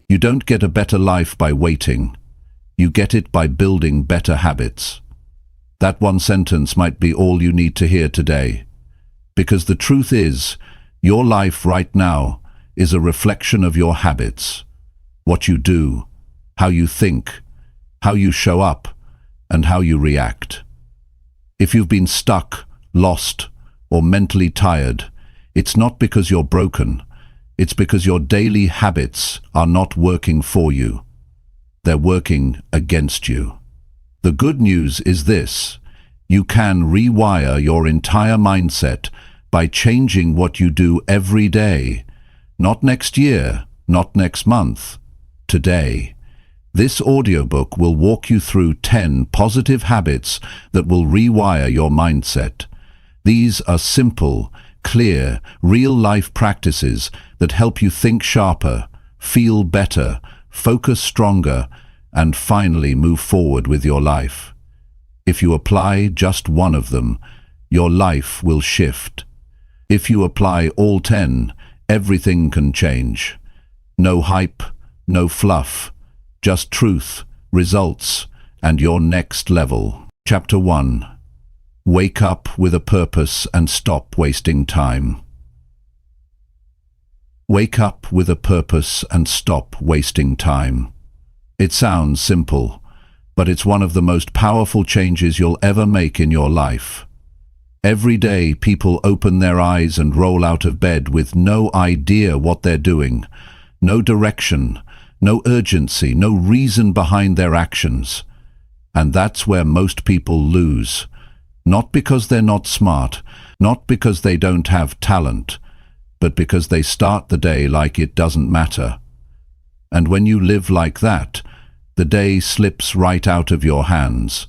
You don't get a better life by waiting. You get it by building better habits. That one sentence might be all you need to hear today. Because the truth is, your life right now is a reflection of your habits. What you do, how you think, how you show up, and how you react. If you've been stuck, lost, or mentally tired, it's not because you're broken. It's because your daily habits are not working for you. They're working against you. The good news is this: you can rewire your entire mindset by changing what you do every day. Not next year, not next month, today. This audiobook will walk you through 10 positive habits that will rewire your mindset. These are simple, clear, real-life practices that help you think sharper, feel better, focus stronger, and finally move forward with your life. If you apply just one of them, your life will shift. If you apply all 10, everything can change. No hype, no fluff, just truth, results, and your next level. Chapter 1. Wake up with a purpose and stop wasting time. Wake up with a purpose and stop wasting time. It sounds simple, but it's one of the most powerful changes you'll ever make in your life. Every day, people open their eyes and roll out of bed with no idea what they're doing, no direction, no urgency, no reason behind their actions. And that's where most people lose. Not because they're not smart, not because they don't have talent, but because they start the day like it doesn't matter. And when you live like that, the day slips right out of your hands.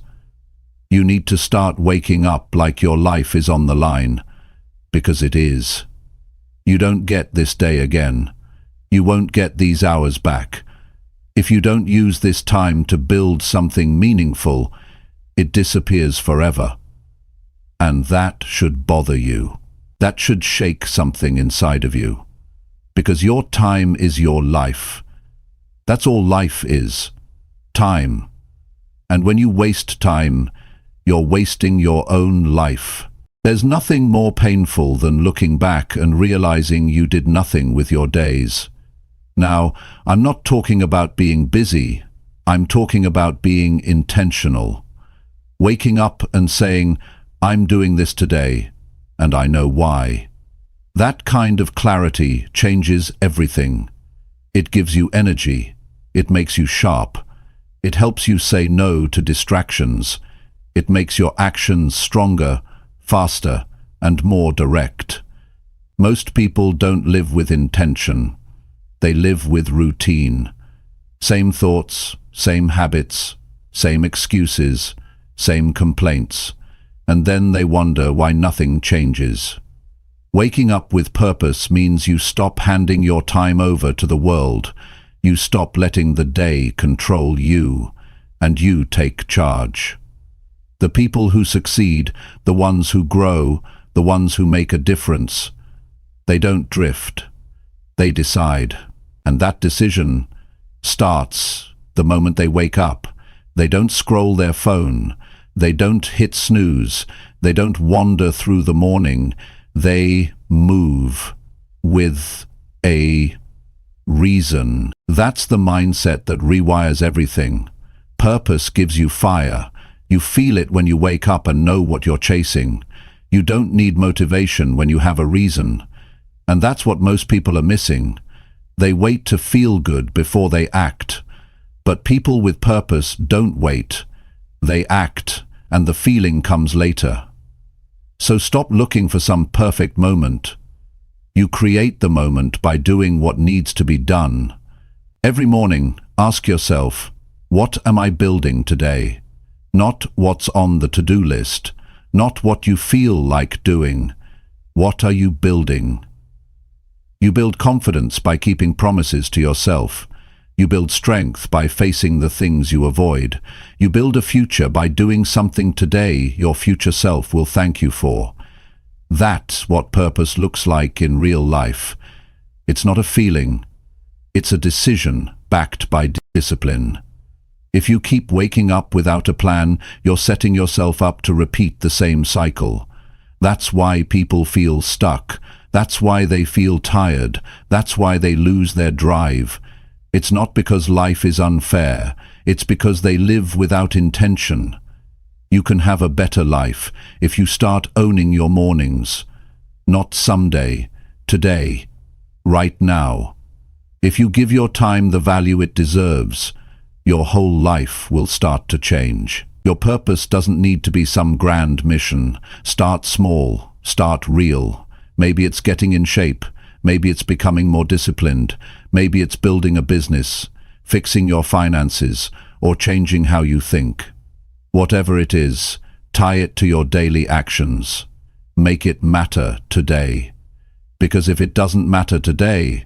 You need to start waking up like your life is on the line, because it is. You don't get this day again. You won't get these hours back. If you don't use this time to build something meaningful, it disappears forever. And that should bother you. That should shake something inside of you. Because your time is your life. That's all life is. Time. And when you waste time, you're wasting your own life. There's nothing more painful than looking back and realizing you did nothing with your days. Now, I'm not talking about being busy. I'm talking about being intentional. Waking up and saying, I'm doing this today, and I know why. That kind of clarity changes everything. It gives you energy. It makes you sharp. It helps you say no to distractions. It makes your actions stronger, faster, and more direct. Most people don't live with intention. They live with routine. Same thoughts, same habits, same excuses, same complaints. And then they wonder why nothing changes. Waking up with purpose means you stop handing your time over to the world. You stop letting the day control you, and you take charge. The people who succeed, the ones who grow, the ones who make a difference, they don't drift. They decide. And that decision starts the moment they wake up. They don't scroll their phone. They don't hit snooze. They don't wander through the morning. They move with a reason. That's the mindset that rewires everything. Purpose gives you fire. You feel it when you wake up and know what you're chasing. You don't need motivation when you have a reason. And that's what most people are missing. They wait to feel good before they act. But people with purpose don't wait. They act, and the feeling comes later. So stop looking for some perfect moment. You create the moment by doing what needs to be done. Every morning, ask yourself, what am I building today? Not what's on the to-do list, not what you feel like doing. What are you building? You build confidence by keeping promises to yourself. You build strength by facing the things you avoid. You build a future by doing something today your future self will thank you for. That's what purpose looks like in real life. It's not a feeling. It's a decision. backed by discipline. If you keep waking up without a plan, you're setting yourself up to repeat the same cycle. That's why people feel stuck. That's why they feel tired. That's why they lose their drive. It's not because life is unfair. It's because they live without intention. You can have a better life if you start owning your mornings. Not someday, today, right now. If you give your time the value it deserves, your whole life will start to change. Your purpose doesn't need to be some grand mission. Start small, start real. Maybe it's getting in shape. Maybe it's becoming more disciplined. Maybe it's building a business, fixing your finances, or changing how you think. Whatever it is, tie it to your daily actions. Make it matter today. Because if it doesn't matter today,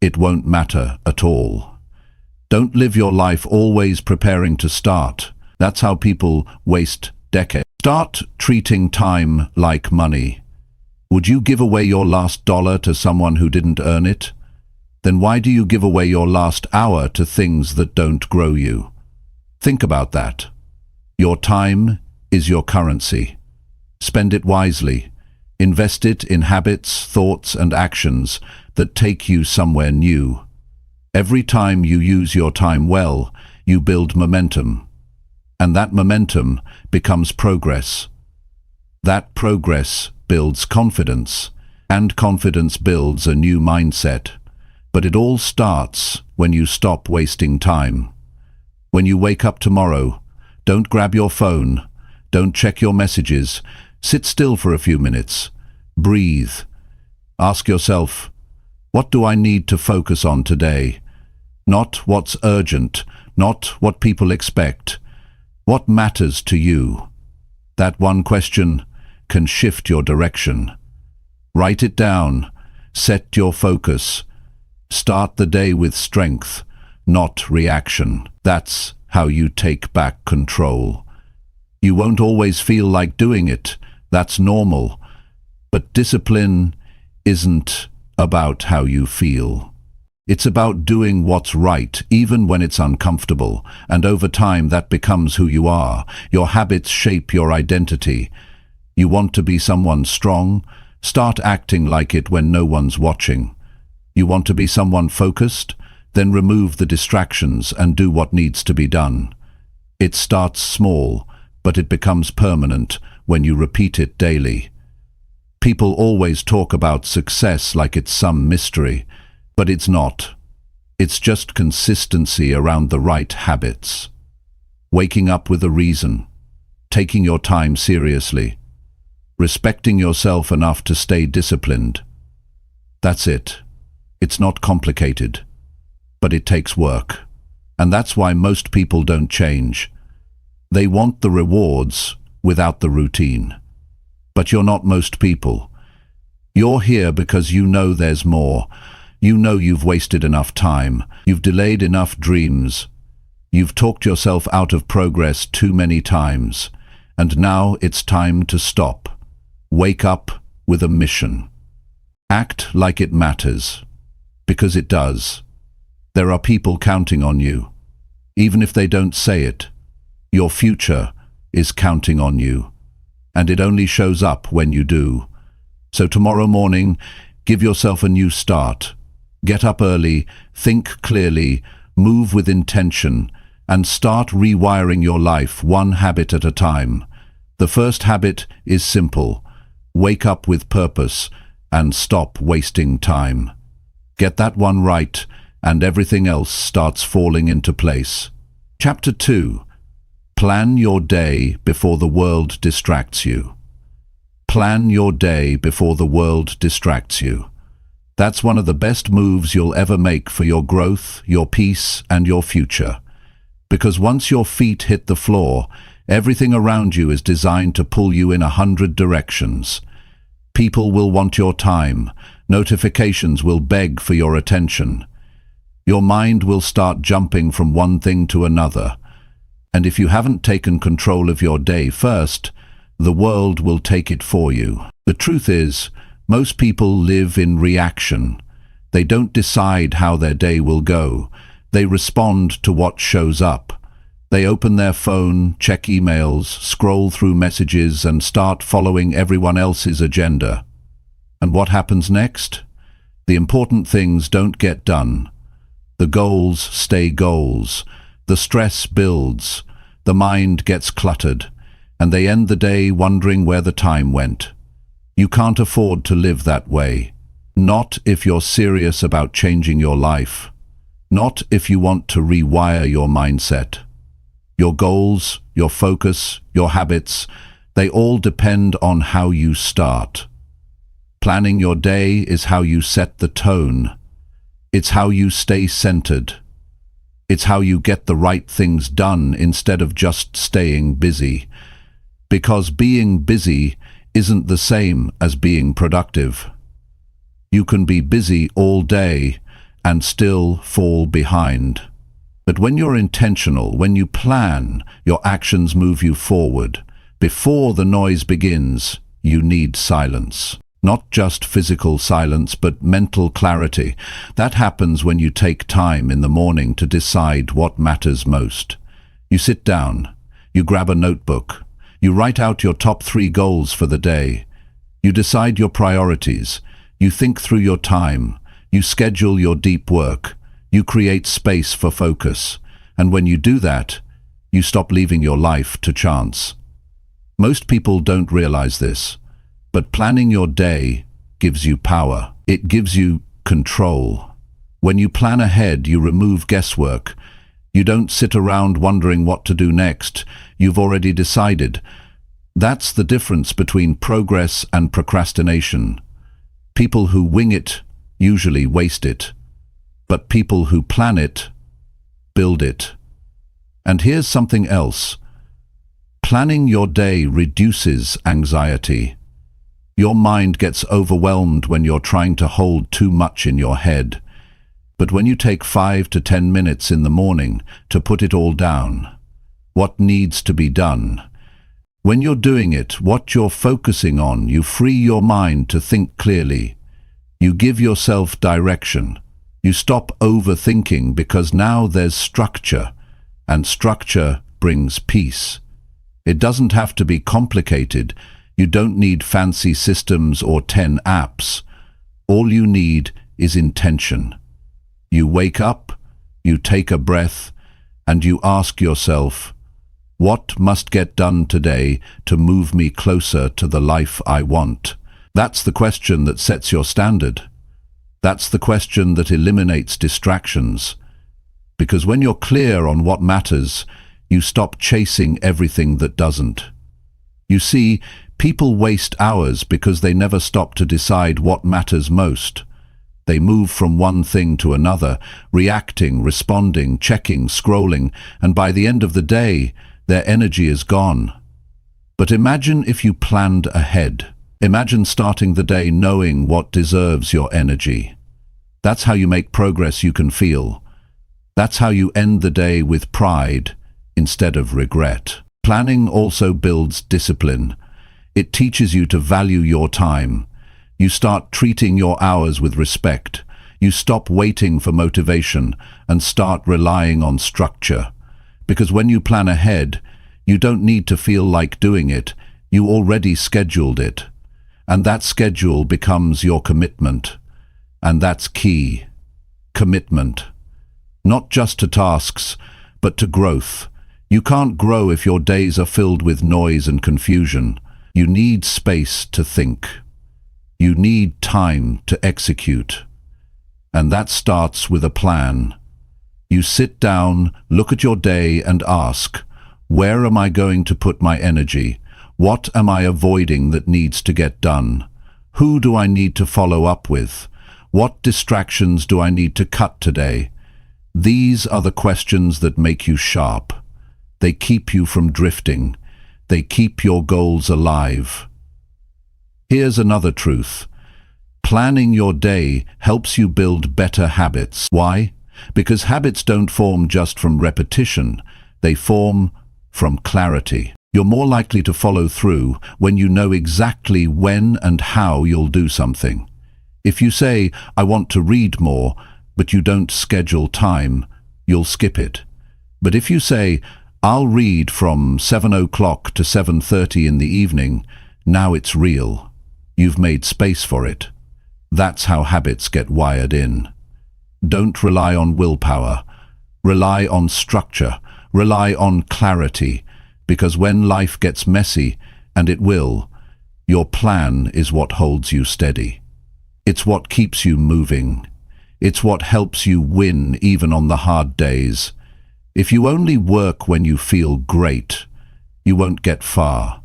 it won't matter at all. Don't live your life always preparing to start. That's how people waste decades. Start treating time like money. Would you give away your last dollar to someone who didn't earn it? Then why do you give away your last hour to things that don't grow you? Think about that. Your time is your currency. Spend it wisely. Invest it in habits, thoughts, and actions that take you somewhere new. Every time you use your time well, you build momentum. And that momentum becomes progress. That progress builds confidence, and confidence builds a new mindset. But it all starts when you stop wasting time. When you wake up tomorrow, don't grab your phone, don't check your messages, sit still for a few minutes, breathe. Ask yourself, what do I need to focus on today? Not what's urgent, not what people expect. What matters to you? That one question can shift your direction. Write it down. Set your focus. Start the day with strength, not reaction. That's how you take back control. You won't always feel like doing it. That's normal. But discipline isn't about how you feel. It's about doing what's right, even when it's uncomfortable, and over time that becomes who you are. Your habits shape your identity. You want to be someone strong? Start acting like it when no one's watching. You want to be someone focused? Then remove the distractions and do what needs to be done. It starts small, but it becomes permanent when you repeat it daily. People always talk about success like it's some mystery, but it's not. It's just consistency around the right habits. Waking up with a reason, taking your time seriously, respecting yourself enough to stay disciplined. That's it. It's not complicated, but it takes work. And that's why most people don't change. They want the rewards without the routine. But you're not most people. You're here because you know there's more. You know you've wasted enough time. You've delayed enough dreams. You've talked yourself out of progress too many times. And now it's time to stop. Wake up with a mission. Act like it matters. Because it does. There are people counting on you. Even if they don't say it, your future is counting on you. And it only shows up when you do. So tomorrow morning, give yourself a new start. Get up early, think clearly, move with intention, and start rewiring your life one habit at a time. The first habit is simple. Wake up with purpose and stop wasting time. Get that one right, and everything else starts falling into place. Chapter 2. Plan your day before the world distracts you. Plan your day before the world distracts you. That's one of the best moves you'll ever make for your growth, your peace, and your future. Because once your feet hit the floor, everything around you is designed to pull you in 100 directions. People will want your time. Notifications will beg for your attention. Your mind will start jumping from one thing to another. And if you haven't taken control of your day first, the world will take it for you. The truth is, most people live in reaction. They don't decide how their day will go. They respond to what shows up. They open their phone, check emails, scroll through messages, and start following everyone else's agenda. And what happens next? The important things don't get done. The goals stay goals. The stress builds. The mind gets cluttered. And they end the day wondering where the time went. You can't afford to live that way. Not if you're serious about changing your life. Not if you want to rewire your mindset. Your goals, your focus, your habits, they all depend on how you start. Planning your day is how you set the tone. It's how you stay centered. It's how you get the right things done instead of just staying busy. Because being busy isn't the same as being productive. You can be busy all day and still fall behind. But when you're intentional, when you plan, your actions move you forward. Before the noise begins, you need silence. Not just physical silence, but mental clarity. That happens when you take time in the morning to decide what matters most. You sit down, you grab a notebook, you write out your top 3 goals for the day. You decide your priorities, you think through your time, you schedule your deep work. You create space for focus, and when you do that, you stop leaving your life to chance. Most people don't realize this, but planning your day gives you power. It gives you control. When you plan ahead, you remove guesswork. You don't sit around wondering what to do next. You've already decided. That's the difference between progress and procrastination. People who wing it usually waste it. But people who plan it, build it. And here's something else. Planning your day reduces anxiety. Your mind gets overwhelmed when you're trying to hold too much in your head. But when you take 5 to 10 minutes in the morning to put it all down, what needs to be done, when you're doing it, what you're focusing on, you free your mind to think clearly. You give yourself direction. You stop overthinking because now there's structure, and structure brings peace. It doesn't have to be complicated. You don't need fancy systems or 10 apps. All you need is intention. You wake up, you take a breath, and you ask yourself, what must get done today to move me closer to the life I want? That's the question that sets your standard. That's the question that eliminates distractions. Because when you're clear on what matters, you stop chasing everything that doesn't. You see, people waste hours because they never stop to decide what matters most. They move from one thing to another, reacting, responding, checking, scrolling, and by the end of the day, their energy is gone. But imagine if you planned ahead. Imagine starting the day knowing what deserves your energy. That's how you make progress you can feel. That's how you end the day with pride instead of regret. Planning also builds discipline. It teaches you to value your time. You start treating your hours with respect. You stop waiting for motivation and start relying on structure. Because when you plan ahead, you don't need to feel like doing it. You already scheduled it. And that schedule becomes your commitment. And that's key. Commitment. Not just to tasks, but to growth. You can't grow if your days are filled with noise and confusion. You need space to think. You need time to execute. And that starts with a plan. You sit down, look at your day and ask, where am I going to put my energy? What am I avoiding that needs to get done? Who do I need to follow up with? What distractions do I need to cut today? These are the questions that make you sharp. They keep you from drifting. They keep your goals alive. Here's another truth. Planning your day helps you build better habits. Why? Because habits don't form just from repetition. They form from clarity. You're more likely to follow through when you know exactly when and how you'll do something. If you say, I want to read more, but you don't schedule time, you'll skip it. But if you say, I'll read from 7 o'clock to 7:30 in the evening, now it's real. You've made space for it. That's how habits get wired in. Don't rely on willpower. Rely on structure. Rely on clarity. Because when life gets messy, and it will, your plan is what holds you steady. It's what keeps you moving. It's what helps you win even on the hard days. If you only work when you feel great, you won't get far.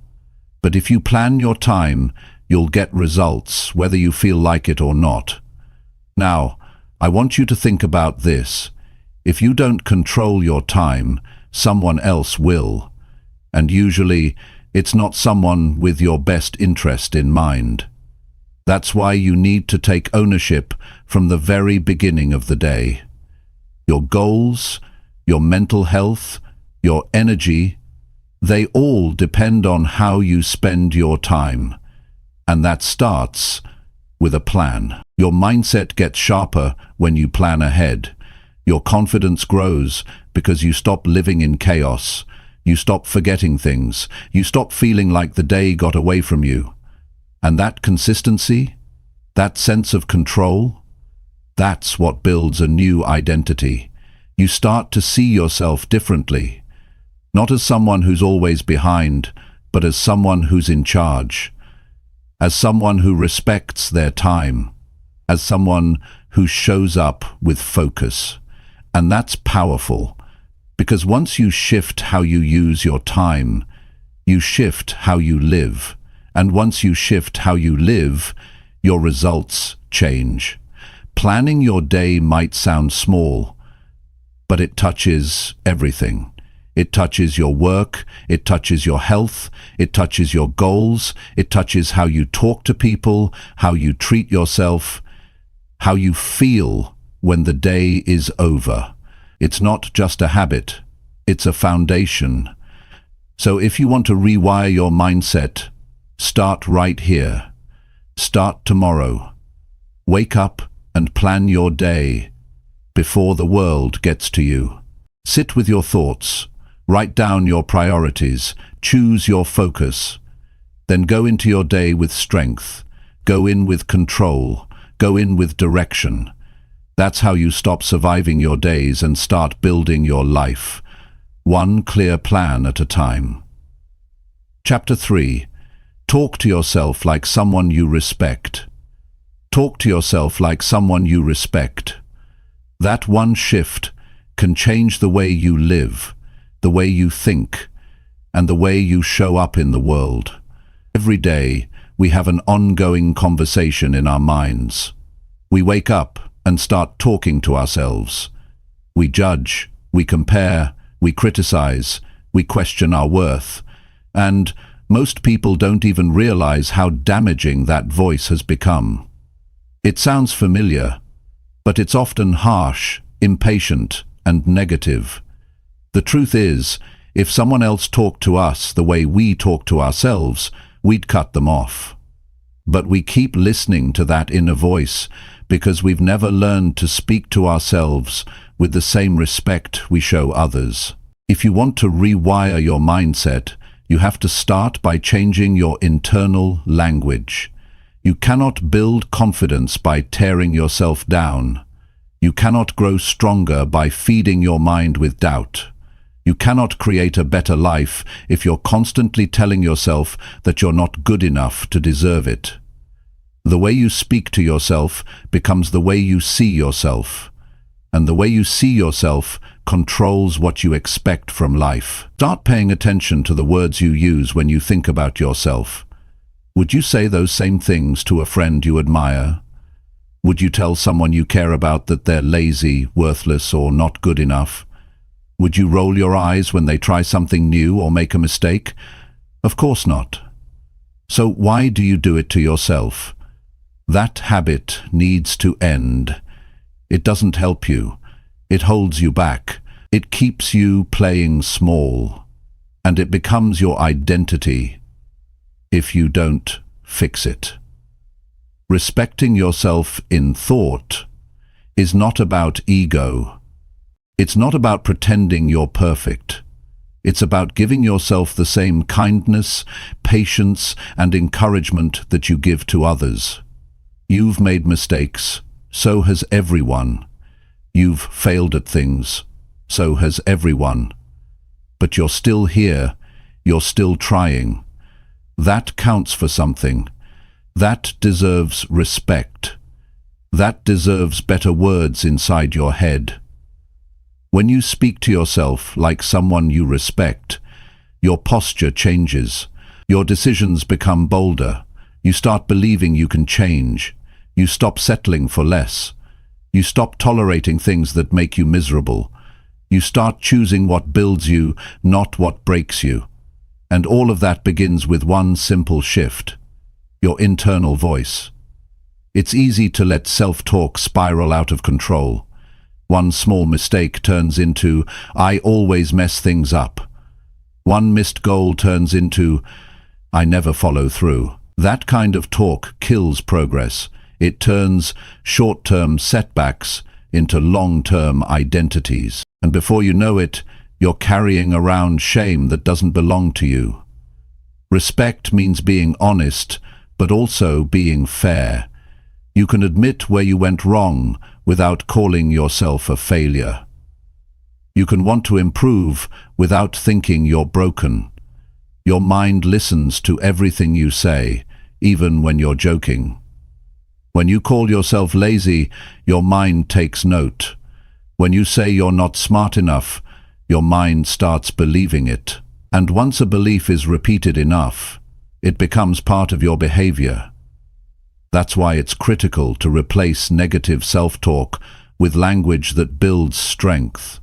But if you plan your time, you'll get results, whether you feel like it or not. Now, I want you to think about this. If you don't control your time, someone else will. And usually, it's not someone with your best interest in mind. That's why you need to take ownership from the very beginning of the day. Your goals, your mental health, your energy, they all depend on how you spend your time. And that starts with a plan. Your mindset gets sharper when you plan ahead. Your confidence grows because you stop living in chaos. You stop forgetting things. You stop feeling like the day got away from you. And that consistency, that sense of control, that's what builds a new identity. You start to see yourself differently, not as someone who's always behind, but as someone who's in charge, as someone who respects their time, as someone who shows up with focus. And that's powerful, because once you shift how you use your time, you shift how you live. And once you shift how you live, your results change. Planning your day might sound small, but it touches everything. It touches your work, it touches your health, it touches your goals, it touches how you talk to people, how you treat yourself, how you feel when the day is over. It's not just a habit, it's a foundation. So if you want to rewire your mindset, start right here. Start tomorrow. Wake up and plan your day before the world gets to you. Sit with your thoughts. Write down your priorities. Choose your focus. Then go into your day with strength. Go in with control. Go in with direction. That's how you stop surviving your days and start building your life. One clear plan at a time. Chapter 3. Talk to yourself like someone you respect. Talk to yourself like someone you respect. That one shift can change the way you live, the way you think, and the way you show up in the world. Every day, we have an ongoing conversation in our minds. We wake up and start talking to ourselves. We judge, we compare, we criticize, we question our worth, and most people don't even realize how damaging that voice has become. It sounds familiar, but it's often harsh, impatient, and negative. The truth is, if someone else talked to us the way we talk to ourselves, we'd cut them off. But we keep listening to that inner voice because we've never learned to speak to ourselves with the same respect we show others. If you want to rewire your mindset, you have to start by changing your internal language. You cannot build confidence by tearing yourself down. You cannot grow stronger by feeding your mind with doubt. You cannot create a better life if you're constantly telling yourself that you're not good enough to deserve it. The way you speak to yourself becomes the way you see yourself. And the way you see yourself controls what you expect from life. Start paying attention to the words you use when you think about yourself. Would you say those same things to a friend you admire? Would you tell someone you care about that they're lazy, worthless, or not good enough? Would you roll your eyes when they try something new or make a mistake? Of course not. So why do you do it to yourself? That habit needs to end. It doesn't help you. It holds you back. It keeps you playing small. And it becomes your identity if you don't fix it. Respecting yourself in thought is not about ego. It's not about pretending you're perfect. It's about giving yourself the same kindness, patience, and encouragement that you give to others. You've made mistakes. So has everyone. You've failed at things. So has everyone. But you're still here. You're still trying. That counts for something. That deserves respect. That deserves better words inside your head. When you speak to yourself like someone you respect, your posture changes. Your decisions become bolder. You start believing you can change. You stop settling for less. You stop tolerating things that make you miserable. You start choosing what builds you, not what breaks you. And all of that begins with one simple shift: your internal voice. It's easy to let self-talk spiral out of control. One small mistake turns into, "I always mess things up." One missed goal turns into, "I never follow through." That kind of talk kills progress. It turns short-term setbacks into long-term identities. And before you know it, you're carrying around shame that doesn't belong to you. Respect means being honest, but also being fair. You can admit where you went wrong without calling yourself a failure. You can want to improve without thinking you're broken. Your mind listens to everything you say, even when you're joking. When you call yourself lazy, your mind takes note. When you say you're not smart enough, your mind starts believing it. And once a belief is repeated enough, it becomes part of your behavior. That's why it's critical to replace negative self-talk with language that builds strength.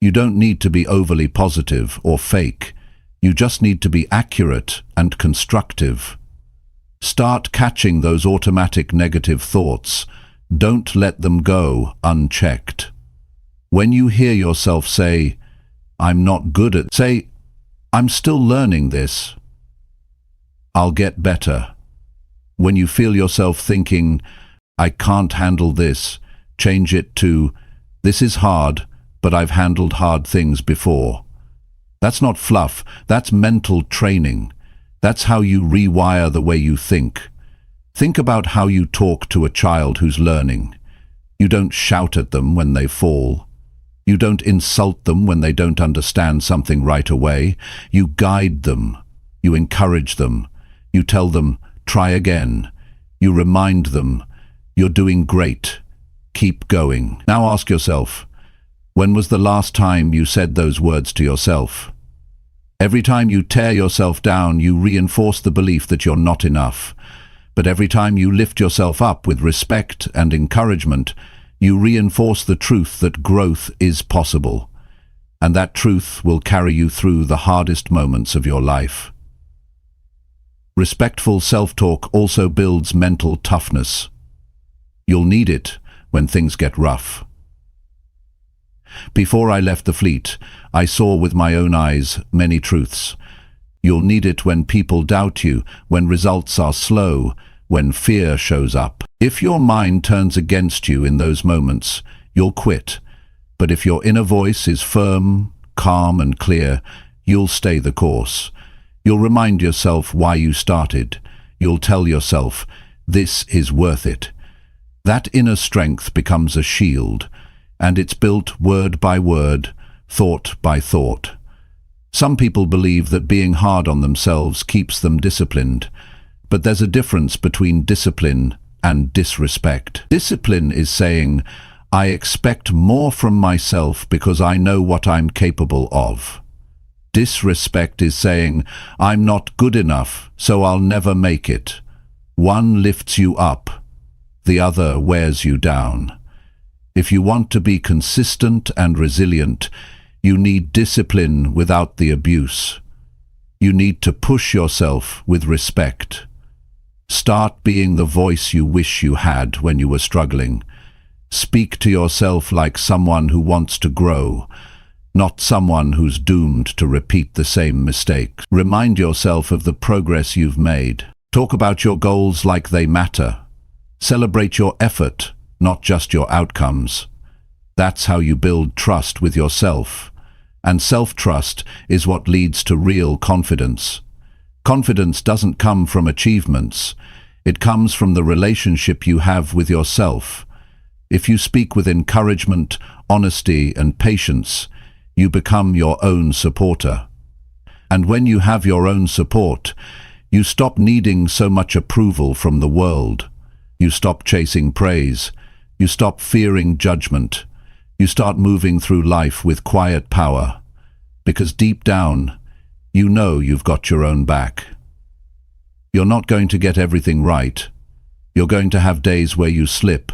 You don't need to be overly positive or fake. You just need to be accurate and constructive. Start catching those automatic negative thoughts. Don't let them go unchecked. When you hear yourself say, "I'm not good at," say, "I'm still learning this. I'll get better." When you feel yourself thinking, "I can't handle this," change it to, "This is hard, but I've handled hard things before." That's not fluff, that's mental training. That's how you rewire the way you think. Think about how you talk to a child who's learning. You don't shout at them when they fall. You don't insult them when they don't understand something right away. You guide them. You encourage them. You tell them, "Try again." You remind them, "You're doing great. Keep going." Now ask yourself, when was the last time you said those words to yourself? Every time you tear yourself down, you reinforce the belief that you're not enough. But every time you lift yourself up with respect and encouragement, you reinforce the truth that growth is possible. And that truth will carry you through the hardest moments of your life. Respectful self-talk also builds mental toughness. You'll need it when things get rough. Before I left the fleet, I saw with my own eyes many truths. You'll need it when people doubt you, when results are slow, when fear shows up. If your mind turns against you in those moments, you'll quit. But if your inner voice is firm, calm, and clear, you'll stay the course. You'll remind yourself why you started. You'll tell yourself, "This is worth it." That inner strength becomes a shield, and it's built word by word, thought by thought. Some people believe that being hard on themselves keeps them disciplined, but there's a difference between discipline and disrespect. Discipline is saying, "I expect more from myself because I know what I'm capable of." Disrespect is saying, "I'm not good enough, so I'll never make it." One lifts you up, the other wears you down. If you want to be consistent and resilient, you need discipline without the abuse. You need to push yourself with respect. Start being the voice you wish you had when you were struggling. Speak to yourself like someone who wants to grow, not someone who's doomed to repeat the same mistakes. Remind yourself of the progress you've made. Talk about your goals like they matter. Celebrate your effort, not just your outcomes. That's how you build trust with yourself. And self-trust is what leads to real confidence. Confidence doesn't come from achievements. It comes from the relationship you have with yourself. If you speak with encouragement, honesty, and patience, you become your own supporter. And when you have your own support, you stop needing so much approval from the world. You stop chasing praise. You stop fearing judgment. You start moving through life with quiet power. Because deep down, you know you've got your own back. You're not going to get everything right. You're going to have days where you slip.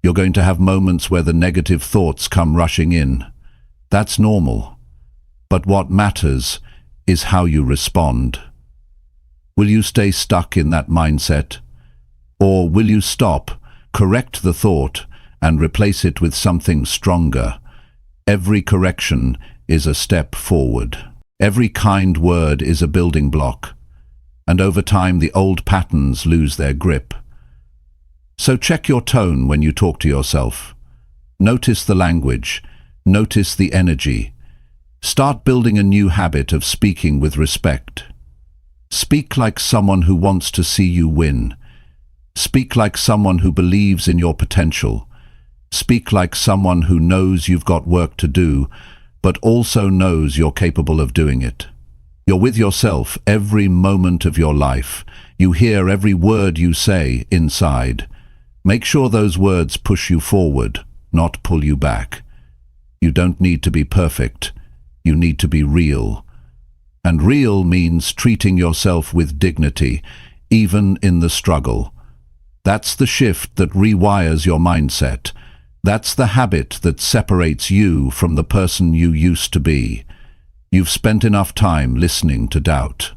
You're going to have moments where the negative thoughts come rushing in. That's normal. But what matters is how you respond. Will you stay stuck in that mindset? Or will you stop, correct the thought, and replace it with something stronger? Every correction is a step forward. Every kind word is a building block. And over time the old patterns lose their grip. So check your tone when you talk to yourself. Notice the language. Notice the energy. Start building a new habit of speaking with respect. Speak like someone who wants to see you win. Speak like someone who believes in your potential. Speak like someone who knows you've got work to do, but also knows you're capable of doing it. You're with yourself every moment of your life. You hear every word you say inside. Make sure those words push you forward, not pull you back. You don't need to be perfect. You need to be real. And real means treating yourself with dignity, even in the struggle. That's the shift that rewires your mindset. That's the habit that separates you from the person you used to be. You've spent enough time listening to doubt.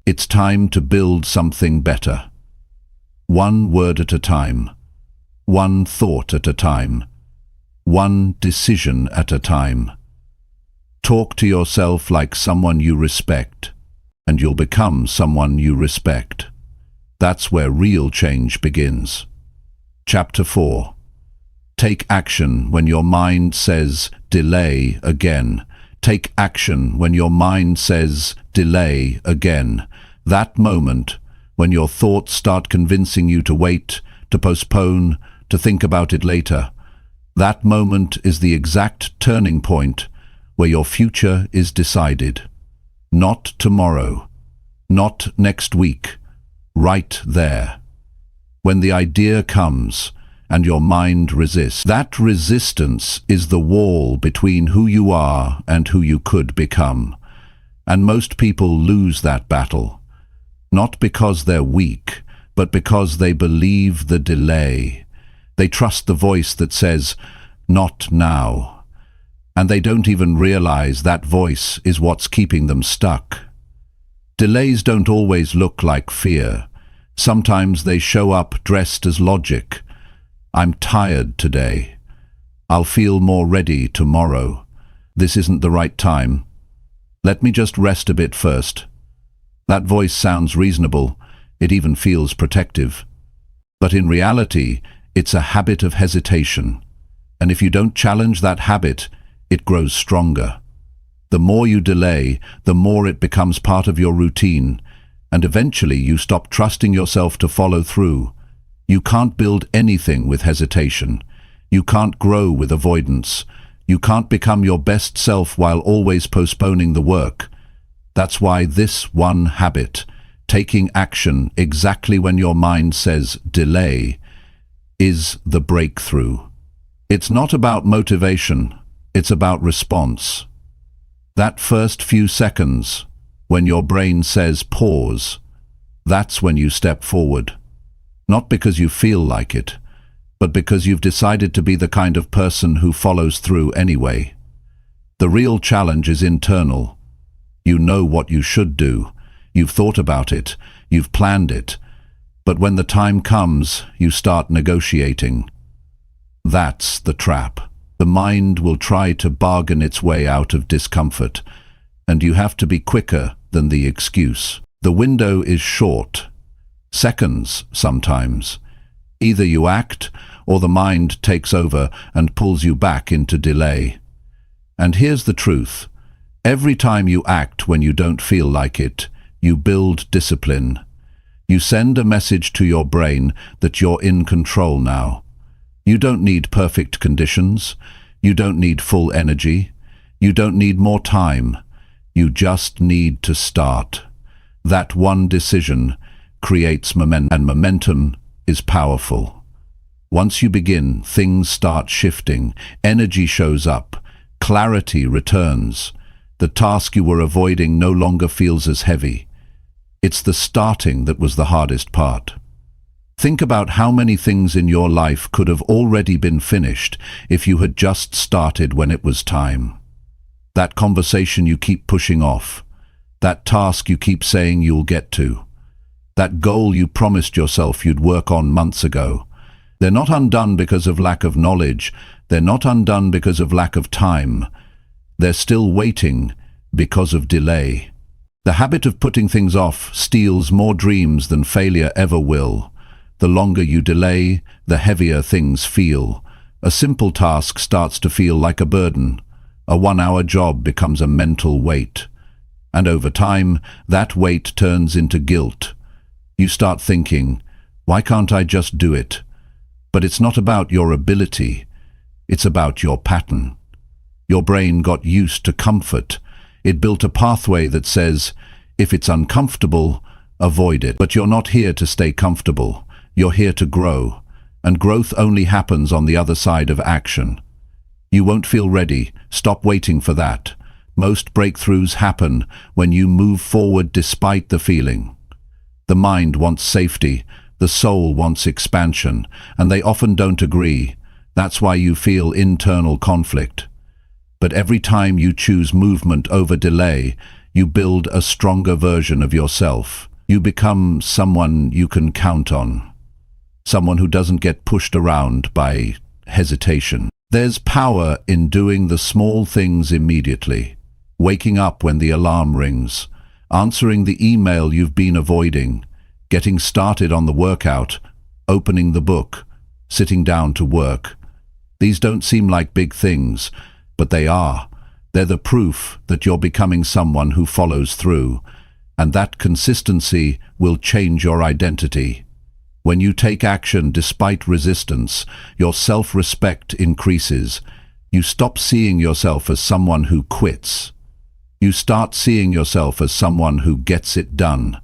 It's time to build something better. One word at a time. One thought at a time. One decision at a time. Talk to yourself like someone you respect, and you'll become someone you respect. That's where real change begins. Chapter 4. Take action when your mind says delay again. Take action when your mind says delay again. That moment when your thoughts start convincing you to wait, to postpone, to think about it later. That moment is the exact turning point where your future is decided. Not tomorrow, not next week, right there. When the idea comes and your mind resists, that resistance is the wall between who you are and who you could become. And most people lose that battle, not because they're weak, but because they believe the delay. They trust the voice that says, "Not now." And they don't even realize that voice is what's keeping them stuck. Delays don't always look like fear. Sometimes they show up dressed as logic. I'm tired today. I'll feel more ready tomorrow. This isn't the right time. Let me just rest a bit first. That voice sounds reasonable. It even feels protective. But in reality, it's a habit of hesitation. And if you don't challenge that habit, it grows stronger. The more you delay, the more it becomes part of your routine, and eventually you stop trusting yourself to follow through. You can't build anything with hesitation. You can't grow with avoidance. You can't become your best self while always postponing the work. That's why this one habit, taking action exactly when your mind says delay, is the breakthrough. It's not about motivation, it's about response. That first few seconds, when your brain says pause, that's when you step forward. Not because you feel like it, but because you've decided to be the kind of person who follows through anyway. The real challenge is internal. You know what you should do. You've thought about it. You've planned it. But when the time comes, you start negotiating. That's the trap. The mind will try to bargain its way out of discomfort, and you have to be quicker than the excuse. The window is short. Seconds, sometimes. Either you act, or the mind takes over and pulls you back into delay. And here's the truth. Every time you act when you don't feel like it, you build discipline. You send a message to your brain that you're in control now. You don't need perfect conditions. You don't need full energy. You don't need more time. You just need to start. That one decision creates momentum, and momentum is powerful. Once you begin, things start shifting. Energy shows up. Clarity returns. The task you were avoiding no longer feels as heavy. It's the starting that was the hardest part. Think about how many things in your life could have already been finished if you had just started when it was time. That conversation you keep pushing off. That task you keep saying you'll get to. That goal you promised yourself you'd work on months ago. They're not undone because of lack of knowledge. They're not undone because of lack of time. They're still waiting because of delay. The habit of putting things off steals more dreams than failure ever will. The longer you delay, the heavier things feel. A simple task starts to feel like a burden. A 1-hour job becomes a mental weight. And over time, that weight turns into guilt. You start thinking, why can't I just do it? But it's not about your ability. It's about your pattern. Your brain got used to comfort. It built a pathway that says, if it's uncomfortable, avoid it. But you're not here to stay comfortable. You're here to grow. And growth only happens on the other side of action. You won't feel ready. Stop waiting for that. Most breakthroughs happen when you move forward despite the feeling. The mind wants safety. The soul wants expansion. And they often don't agree. That's why you feel internal conflict. But every time you choose movement over delay, you build a stronger version of yourself. You become someone you can count on. Someone who doesn't get pushed around by hesitation. There's power in doing the small things immediately. Waking up when the alarm rings. Answering the email you've been avoiding. Getting started on the workout. Opening the book. Sitting down to work. These don't seem like big things, but they are. They're the proof that you're becoming someone who follows through, and that consistency will change your identity. When you take action despite resistance, your self-respect increases. You stop seeing yourself as someone who quits. You start seeing yourself as someone who gets it done.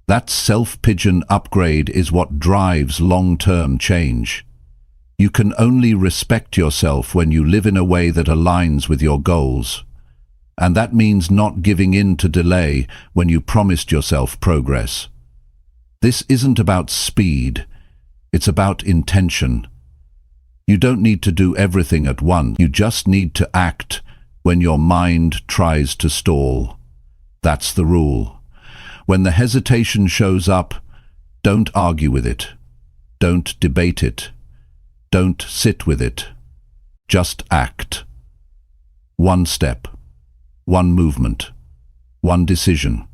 That self-pigeon upgrade is what drives long-term change. You can only respect yourself when you live in a way that aligns with your goals. And that means not giving in to delay when you promised yourself progress. This isn't about speed. It's about intention. You don't need to do everything at once. You just need to act when your mind tries to stall. That's the rule. When the hesitation shows up, don't argue with it. Don't debate it. Don't sit with it. Just act. One step. One movement. One decision.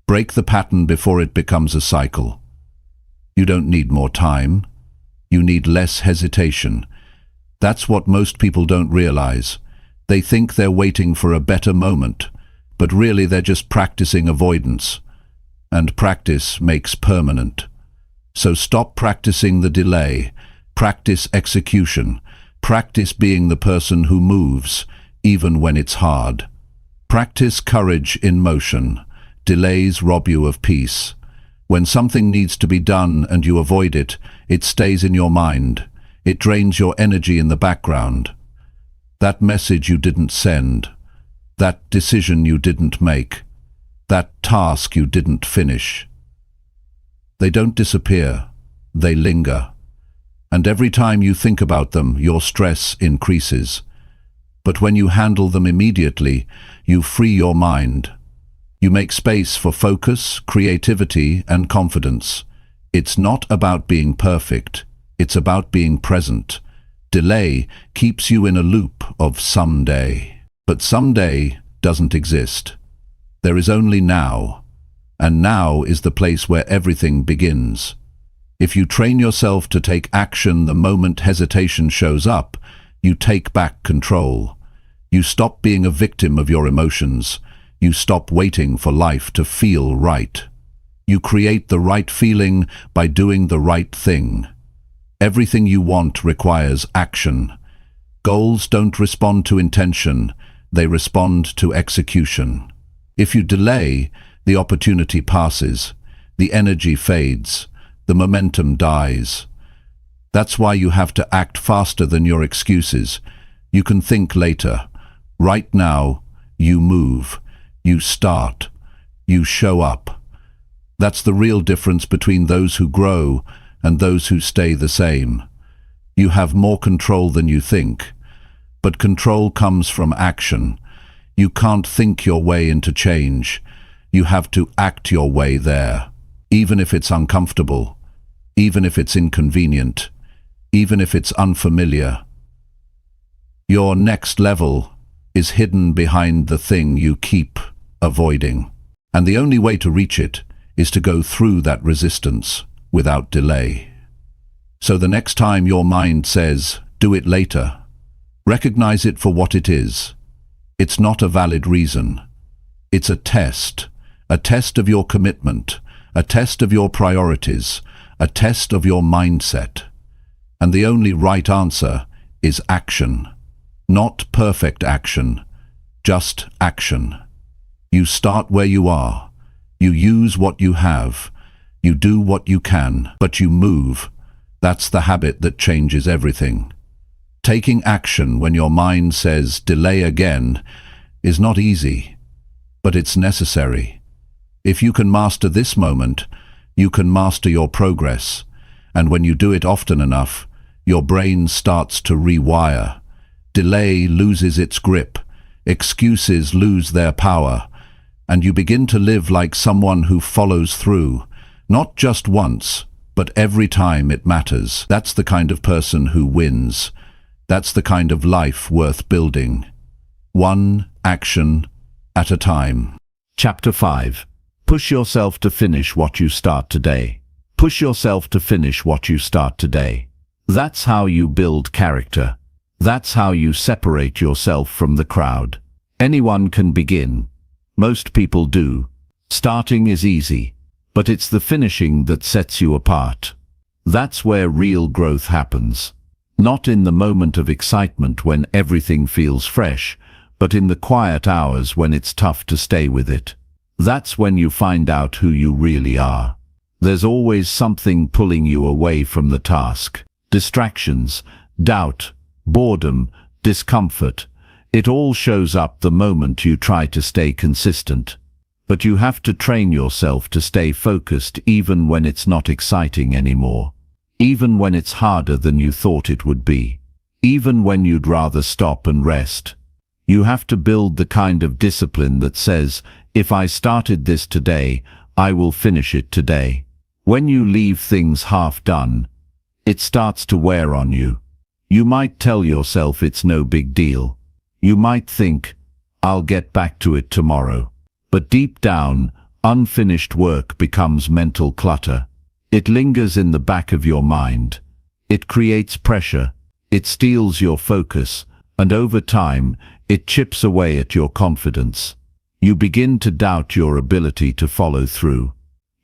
Break the pattern before it becomes a cycle. You don't need more time. You need less hesitation. That's what most people don't realize. They think they're waiting for a better moment, but really they're just practicing avoidance. And practice makes permanent. So stop practicing the delay. Practice execution. Practice being the person who moves, even when it's hard. Practice courage in motion. Delays rob you of peace. When something needs to be done and you avoid it, it stays in your mind. It drains your energy in the background. That message you didn't send. That decision you didn't make. That task you didn't finish. They don't disappear. They linger. And every time you think about them, your stress increases. But when you handle them immediately, you free your mind. You make space for focus, creativity, and confidence. It's not about being perfect. It's about being present. Delay keeps you in a loop of someday. But someday doesn't exist. There is only now. And now is the place where everything begins. If you train yourself to take action the moment hesitation shows up, you take back control. You stop being a victim of your emotions. You stop waiting for life to feel right. You create the right feeling by doing the right thing. Everything you want requires action. Goals don't respond to intention, they respond to execution. If you delay, the opportunity passes, the energy fades, the momentum dies. That's why you have to act faster than your excuses. You can think later. Right now, you move, you start, you show up. That's the real difference between those who grow and those who stay the same. You have more control than you think, but control comes from action. You can't think your way into change. You have to act your way there, even if it's uncomfortable, even if it's inconvenient, even if it's unfamiliar. Your next level is hidden behind the thing you keep avoiding, and the only way to reach it is to go through that resistance without delay. So the next time your mind says, "Do it later," recognize it for what it is. It's not a valid reason. It's a test of your commitment, a test of your priorities, a test of your mindset. And the only right answer is action. Not perfect action, just action. You start where you are. You use what you have. You do what you can, but you move. That's the habit that changes everything. Taking action when your mind says delay again is not easy, but it's necessary. If you can master this moment, you can master your progress. And when you do it often enough, your brain starts to rewire. Delay loses its grip. Excuses lose their power. And you begin to live like someone who follows through, not just once, but every time it matters. That's the kind of person who wins. That's the kind of life worth building. One action at a time. Chapter 5. Push yourself to finish what you start today. Push yourself to finish what you start today. That's how you build character. That's how you separate yourself from the crowd. Anyone can begin. Most people do. Starting is easy, but it's the finishing that sets you apart. That's where real growth happens. Not in the moment of excitement when everything feels fresh, but in the quiet hours when it's tough to stay with it. That's when you find out who you really are. There's always something pulling you away from the task. Distractions, doubt, boredom, discomfort. It all shows up the moment you try to stay consistent. But you have to train yourself to stay focused even when it's not exciting anymore. Even when it's harder than you thought it would be. Even when you'd rather stop and rest. You have to build the kind of discipline that says, if I started this today, I will finish it today. When you leave things half done, it starts to wear on you. You might tell yourself it's no big deal. You might think, I'll get back to it tomorrow. But deep down, unfinished work becomes mental clutter. It lingers in the back of your mind. It creates pressure. It steals your focus. And over time, it chips away at your confidence. You begin to doubt your ability to follow through.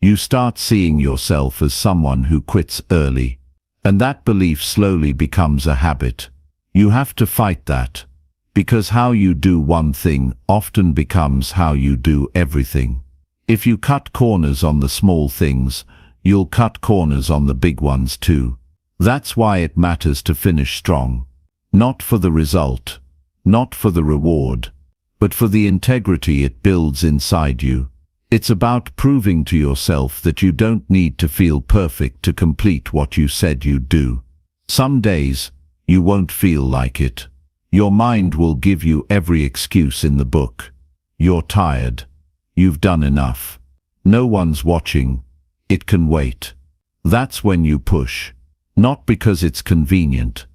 You start seeing yourself as someone who quits early. And that belief slowly becomes a habit. You have to fight that. Because how you do one thing often becomes how you do everything. If you cut corners on the small things, you'll cut corners on the big ones too. That's why it matters to finish strong. Not for the result, not for the reward, but for the integrity it builds inside you. It's about proving to yourself that you don't need to feel perfect to complete what you said you'd do. Some days, you won't feel like it. Your mind will give you every excuse in the book. You're tired. You've done enough. No one's watching. It can wait. That's when you push. Not because it's convenient,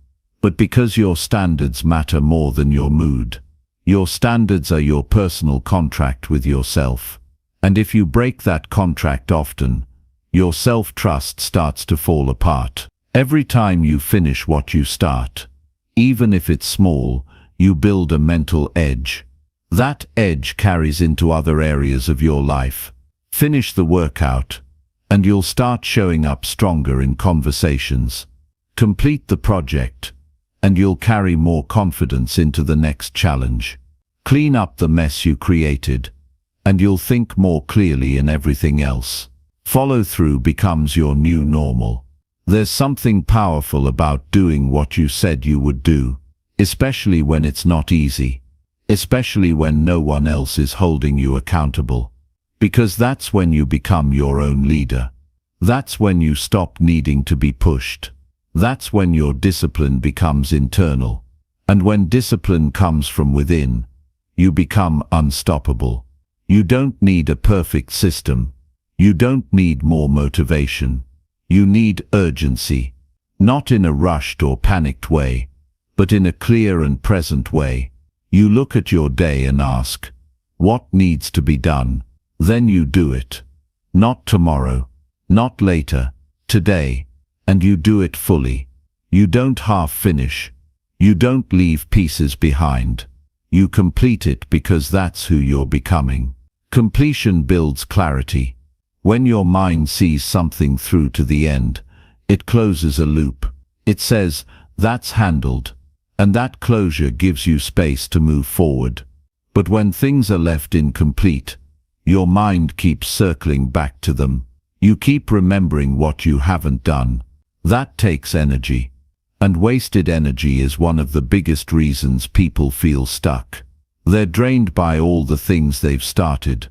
but because your standards matter more than your mood. Your standards are your personal contract with yourself. And if you break that contract often, your self-trust starts to fall apart. Every time you finish what you start, even if it's small, you build a mental edge. That edge carries into other areas of your life. Finish the workout, and you'll start showing up stronger in conversations. Complete the project, and you'll carry more confidence into the next challenge. Clean up the mess you created, and you'll think more clearly in everything else. Follow through becomes your new normal. There's something powerful about doing what you said you would do, especially when it's not easy, especially when no one else is holding you accountable. Because that's when you become your own leader. That's when you stop needing to be pushed. That's when your discipline becomes internal. And when discipline comes from within, you become unstoppable. You don't need a perfect system. You don't need more motivation. You need urgency. Not in a rushed or panicked way, but in a clear and present way. You look at your day and ask, what needs to be done? Then you do it. Not tomorrow, not later, today. And you do it fully. You don't half finish. You don't leave pieces behind. You complete it because that's who you're becoming. Completion builds clarity. When your mind sees something through to the end, it closes a loop. It says, that's handled. And that closure gives you space to move forward. But when things are left incomplete, your mind keeps circling back to them. You keep remembering what you haven't done. That takes energy. And wasted energy is one of the biggest reasons people feel stuck. They're drained by all the things they've started,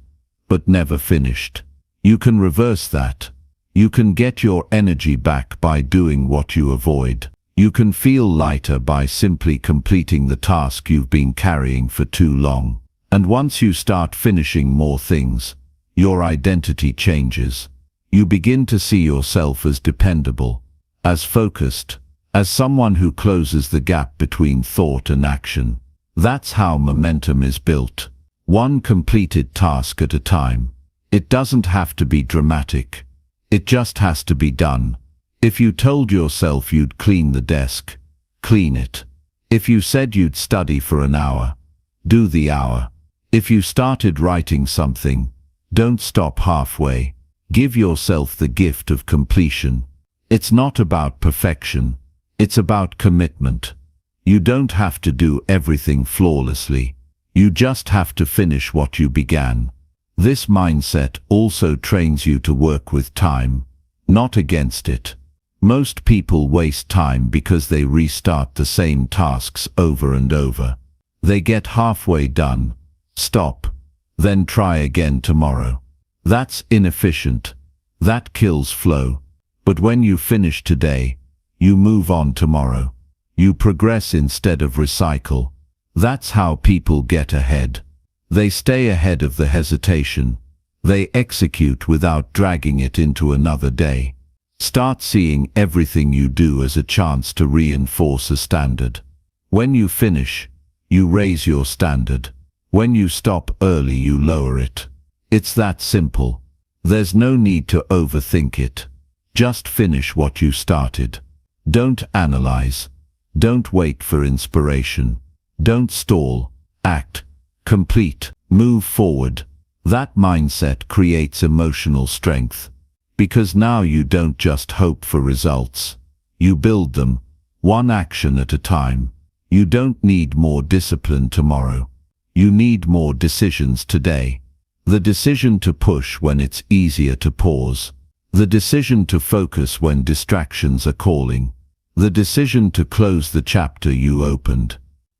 but never finished. You can reverse that. You can get your energy back by doing what you avoid. You can feel lighter by simply completing the task you've been carrying for too long. And once you start finishing more things, your identity changes. You begin to see yourself as dependable, as focused, as someone who closes the gap between thought and action. That's how momentum is built. One completed task at a time. It doesn't have to be dramatic. It just has to be done. If you told yourself you'd clean the desk, clean it. If you said you'd study for an hour, do the hour. If you started writing something, don't stop halfway. Give yourself the gift of completion. It's not about perfection. It's about commitment. You don't have to do everything flawlessly. You just have to finish what you began. This mindset also trains you to work with time, not against it. Most people waste time because they restart the same tasks over and over. They get halfway done, stop, then try again tomorrow. That's inefficient. That kills flow. But when you finish today, you move on tomorrow. You progress instead of recycle. That's how people get ahead. They stay ahead of the hesitation. They execute without dragging it into another day. Start seeing everything you do as a chance to reinforce a standard. When you finish, you raise your standard. When you stop early, you lower it. It's that simple. There's no need to overthink it. Just finish what you started. Don't analyze. Don't wait for inspiration. Don't stall. Act. Complete. Move forward. That mindset creates emotional strength. Because now you don't just hope for results. You build them, one action at a time. You don't need more discipline tomorrow. You need more decisions today. The decision to push when it's easier to pause. The decision to focus when distractions are calling. The decision to close the chapter you opened.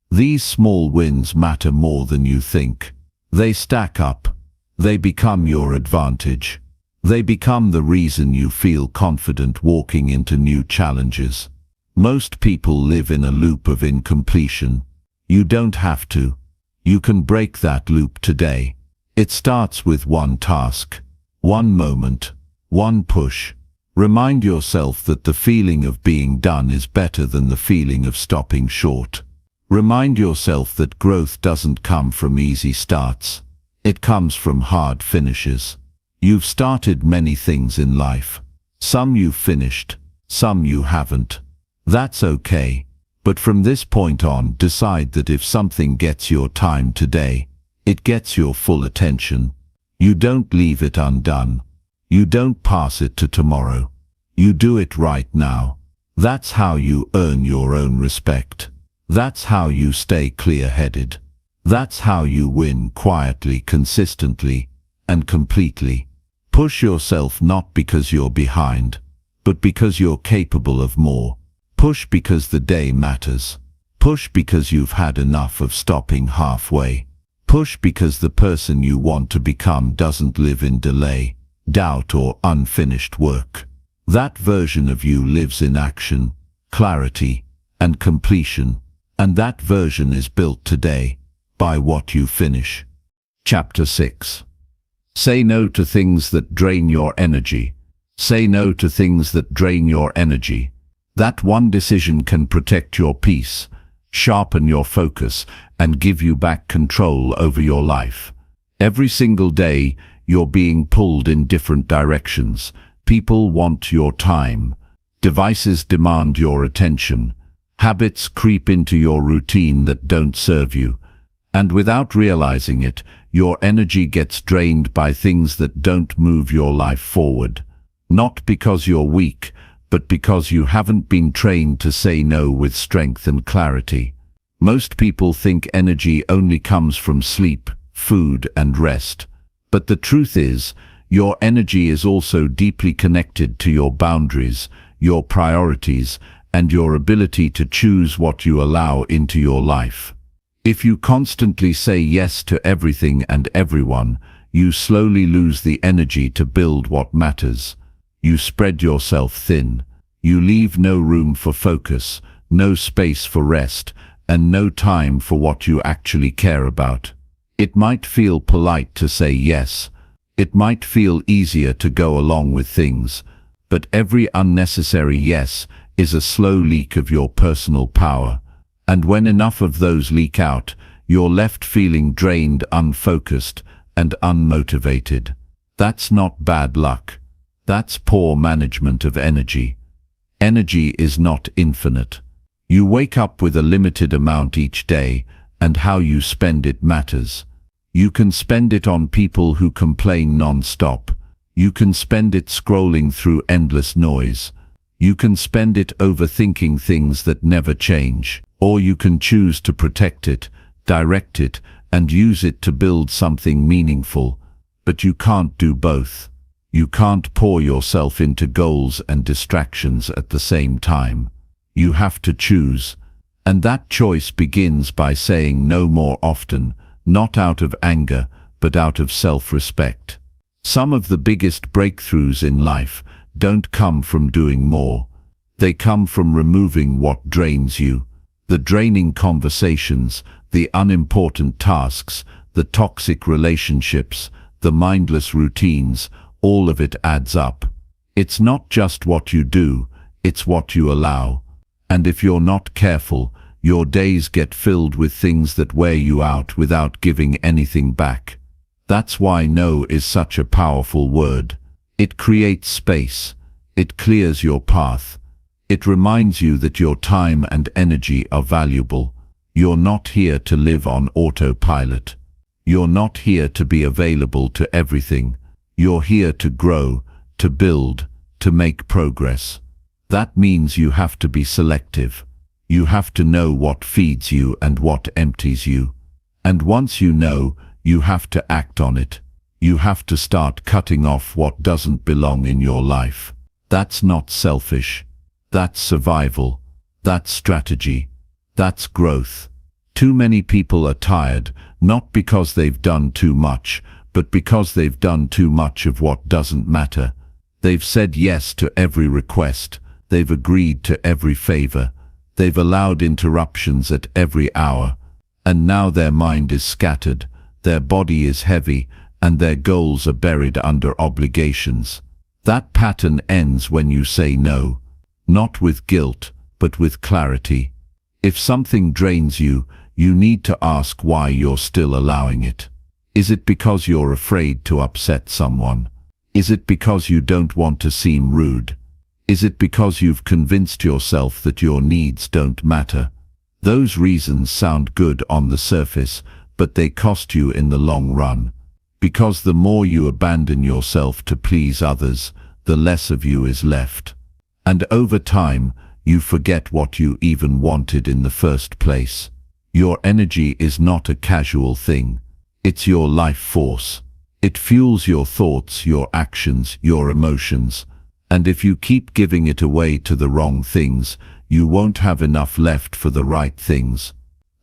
These small wins matter more than you think. They stack up. They become your advantage. They become the reason you feel confident walking into new challenges. Most people live in a loop of incompletion. You don't have to. You can break that loop today. It starts with one task, one moment, one push. Remind yourself that the feeling of being done is better than the feeling of stopping short. Remind yourself that growth doesn't come from easy starts. It comes from hard finishes. You've started many things in life. Some you've finished, some you haven't. That's okay. But from this point on, decide that if something gets your time today, it gets your full attention. You don't leave it undone. You don't pass it to tomorrow. You do it right now. That's how you earn your own respect. That's how you stay clear-headed. That's how you win quietly, consistently, and completely. Push yourself not because you're behind, but because you're capable of more. Push because the day matters. Push because you've had enough of stopping halfway. Push because the person you want to become doesn't live in delay, doubt, or unfinished work. That version of you lives in action, clarity, and completion, and that version is built today by what you finish. Chapter 6. Say no to things that drain your energy. Say no to things that drain your energy. That one decision can protect your peace, sharpen your focus, and give you back control over your life. Every single day, you're being pulled in different directions. People want your time. Devices demand your attention. Habits creep into your routine that don't serve you. And without realizing it, your energy gets drained by things that don't move your life forward. Not because you're weak, but because you haven't been trained to say no with strength and clarity. Most people think energy only comes from sleep, food, and rest. But the truth is, your energy is also deeply connected to your boundaries, your priorities, and your ability to choose what you allow into your life. If you constantly say yes to everything and everyone, you slowly lose the energy to build what matters. You spread yourself thin. You leave no room for focus, no space for rest, and no time for what you actually care about. It might feel polite to say yes. It might feel easier to go along with things, but every unnecessary yes is a slow leak of your personal power. And when enough of those leak out, you're left feeling drained, unfocused, and unmotivated. That's not bad luck. That's poor management of energy. Energy is not infinite. You wake up with a limited amount each day, and how you spend it matters. You can spend it on people who complain non-stop. You can spend it scrolling through endless noise. You can spend it overthinking things that never change. Or you can choose to protect it, direct it, and use it to build something meaningful. But you can't do both. You can't pour yourself into goals and distractions at the same time. You have to choose. And that choice begins by saying no more often, not out of anger, but out of self-respect. Some of the biggest breakthroughs in life don't come from doing more. They come from removing what drains you. The draining conversations, the unimportant tasks, the toxic relationships, the mindless routines, all of it adds up. It's not just what you do, it's what you allow. And if you're not careful, your days get filled with things that wear you out without giving anything back. That's why no is such a powerful word. It creates space. It clears your path. It reminds you that your time and energy are valuable. You're not here to live on autopilot. You're not here to be available to everything. You're here to grow, to build, to make progress. That means you have to be selective. You have to know what feeds you and what empties you. And once you know, you have to act on it. You have to start cutting off what doesn't belong in your life. That's not selfish. That's survival. That's strategy. That's growth. Too many people are tired, not because they've done too much, but because they've done too much of what doesn't matter. They've said yes to every request. They've agreed to every favor. They've allowed interruptions at every hour. And now their mind is scattered, their body is heavy, and their goals are buried under obligations. That pattern ends when you say no. Not with guilt, but with clarity. If something drains you, you need to ask why you're still allowing it. Is it because you're afraid to upset someone? Is it because you don't want to seem rude? Is it because you've convinced yourself that your needs don't matter? Those reasons sound good on the surface, but they cost you in the long run. Because the more you abandon yourself to please others, the less of you is left. And over time, you forget what you even wanted in the first place. Your energy is not a casual thing. It's your life force. It fuels your thoughts, your actions, your emotions. And if you keep giving it away to the wrong things, you won't have enough left for the right things.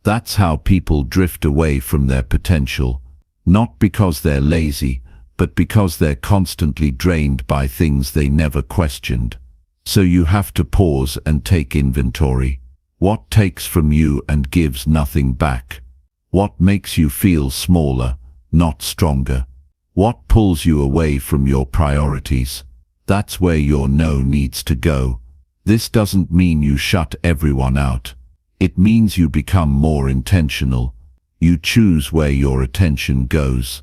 That's how people drift away from their potential. Not because they're lazy, but because they're constantly drained by things they never questioned. So you have to pause and take inventory. What takes from you and gives nothing back? What makes you feel smaller, not stronger? What pulls you away from your priorities? That's where your no needs to go. This doesn't mean you shut everyone out. It means you become more intentional. You choose where your attention goes.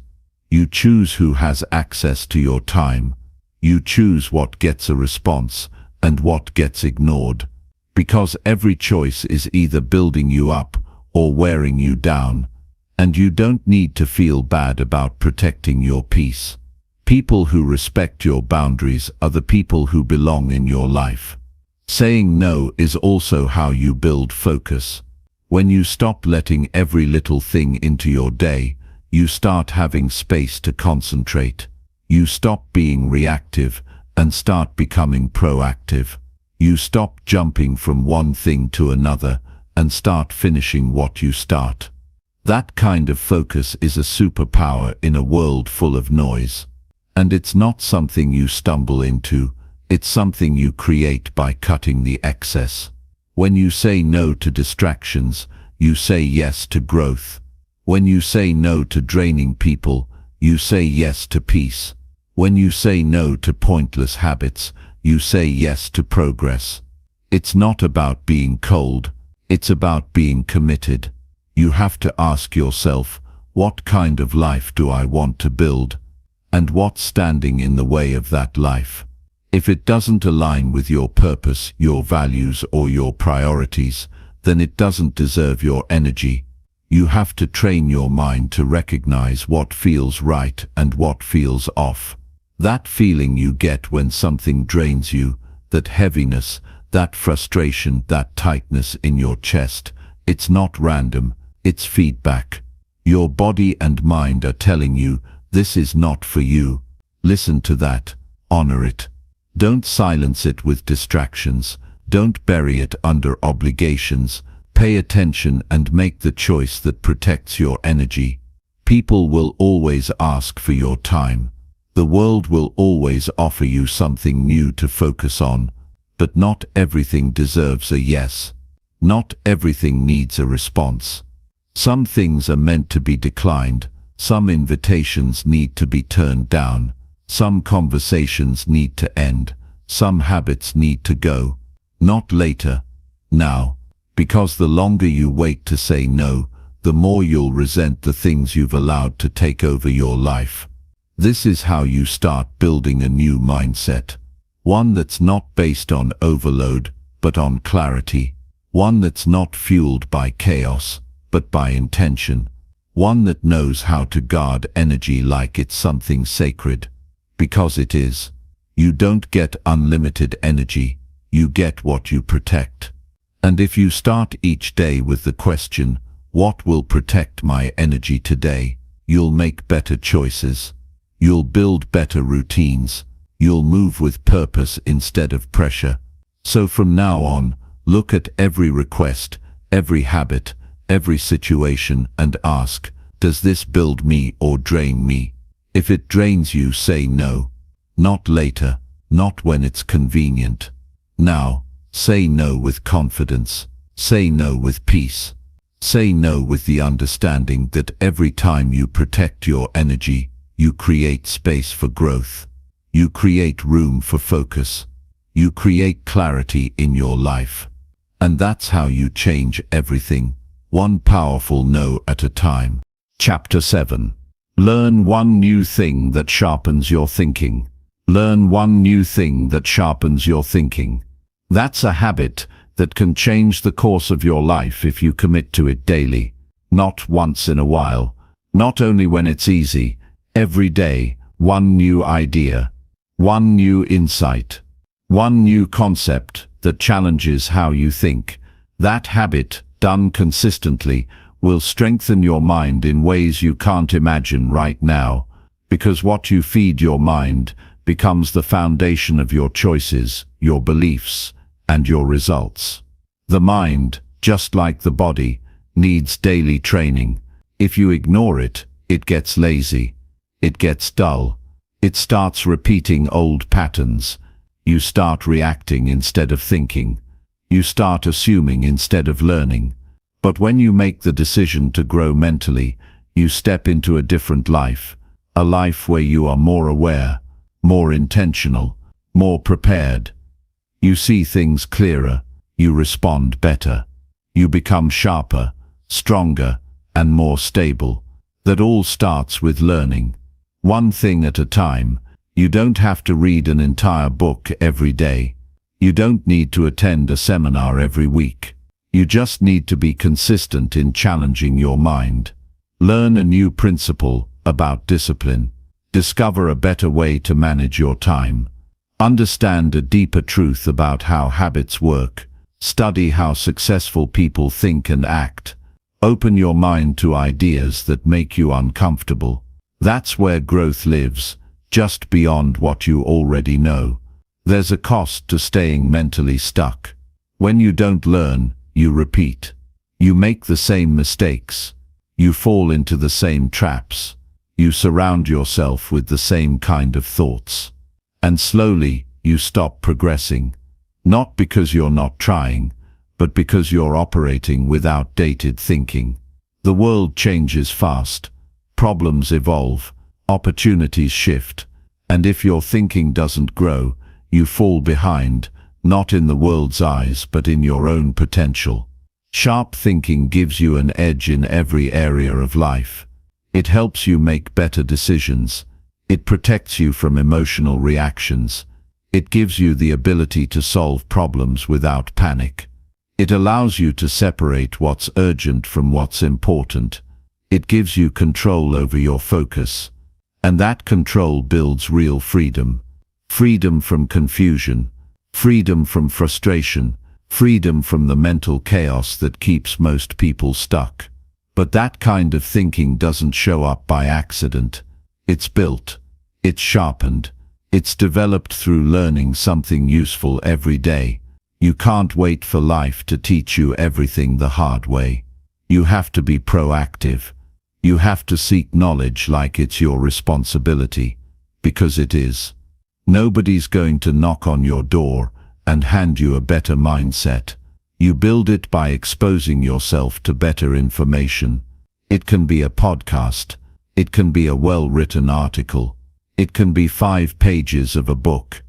You choose who has access to your time. You choose what gets a response and what gets ignored. Because every choice is either building you up or wearing you down. And you don't need to feel bad about protecting your peace. People who respect your boundaries are the people who belong in your life. Saying no is also how you build focus. When you stop letting every little thing into your day, you start having space to concentrate. You stop being reactive and start becoming proactive. You stop jumping from one thing to another and start finishing what you start. That kind of focus is a superpower in a world full of noise. And it's not something you stumble into, it's something you create by cutting the excess. When you say no to distractions, you say yes to growth. When you say no to draining people, you say yes to peace. When you say no to pointless habits, you say yes to progress. It's not about being cold, it's about being committed. You have to ask yourself, what kind of life do I want to build? And what's standing in the way of that life? If it doesn't align with your purpose, your values, or your priorities, then it doesn't deserve your energy. You have to train your mind to recognize what feels right and what feels off. That feeling you get when something drains you, that heaviness, that frustration, that tightness in your chest, it's not random, it's feedback. Your body and mind are telling you, this is not for you. Listen to that, honor it. Don't silence it with distractions, don't bury it under obligations. Pay attention and make the choice that protects your energy. People will always ask for your time. The world will always offer you something new to focus on, but not everything deserves a yes. Not everything needs a response. Some things are meant to be declined, some invitations need to be turned down, some conversations need to end, some habits need to go. Not later, now. Because the longer you wait to say no, the more you'll resent the things you've allowed to take over your life. This is how you start building a new mindset. One that's not based on overload, but on clarity. One that's not fueled by chaos, but by intention. One that knows how to guard energy like it's something sacred. Because it is. You don't get unlimited energy, you get what you protect. And if you start each day with the question, what will protect my energy today? You'll make better choices. You'll build better routines. You'll move with purpose instead of pressure. So from now on, look at every request, every habit, every situation and ask, does this build me or drain me? If it drains you, say no. Not later, not when it's convenient. Now. Say no with confidence. Say no with peace. Say no with the understanding that every time you protect your energy, you create space for growth. You create room for focus. You create clarity in your life. And that's how you change everything, one powerful no at a time. Chapter 7. Learn one new thing that sharpens your thinking. Learn one new thing that sharpens your thinking. That's a habit that can change the course of your life if you commit to it daily, not once in a while, not only when it's easy. Every day, one new idea, one new insight, one new concept that challenges how you think. That habit, done consistently, will strengthen your mind in ways you can't imagine right now, because what you feed your mind becomes the foundation of your choices, your beliefs, and your results. The mind, just like the body, needs daily training. If you ignore it, it gets lazy. It gets dull. It starts repeating old patterns. You start reacting instead of thinking. You start assuming instead of learning. But when you make the decision to grow mentally, you step into a different life, a life where you are more aware, more intentional, more prepared. You see things clearer. You respond better. You become sharper, stronger, and more stable. That all starts with learning. One thing at a time. You don't have to read an entire book every day. You don't need to attend a seminar every week. You just need to be consistent in challenging your mind. Learn a new principle about discipline. Discover a better way to manage your time. Understand a deeper truth about how habits work. Study how successful people think and act. Open your mind to ideas that make you uncomfortable. That's where growth lives, just beyond what you already know. There's a cost to staying mentally stuck. When you don't learn, you repeat. You make the same mistakes. You fall into the same traps. You surround yourself with the same kind of thoughts. And slowly, you stop progressing. Not because you're not trying, but because you're operating with outdated thinking. The world changes fast. Problems evolve, opportunities shift, and if your thinking doesn't grow, you fall behind, not in the world's eyes but in your own potential. Sharp thinking gives you an edge in every area of life. It helps you make better decisions. It protects you from emotional reactions. It gives you the ability to solve problems without panic. It allows you to separate what's urgent from what's important. It gives you control over your focus. And that control builds real freedom. Freedom from confusion. Freedom from frustration. Freedom from the mental chaos that keeps most people stuck. But that kind of thinking doesn't show up by accident. It's built. It's sharpened. It's developed through learning something useful every day. You can't wait for life to teach you everything the hard way. You have to be proactive. You have to seek knowledge like it's your responsibility, because it is. Nobody's going to knock on your door and hand you a better mindset. You build it by exposing yourself to better information. It can be a podcast. It can be a well-written article. It can be 5 pages of a book.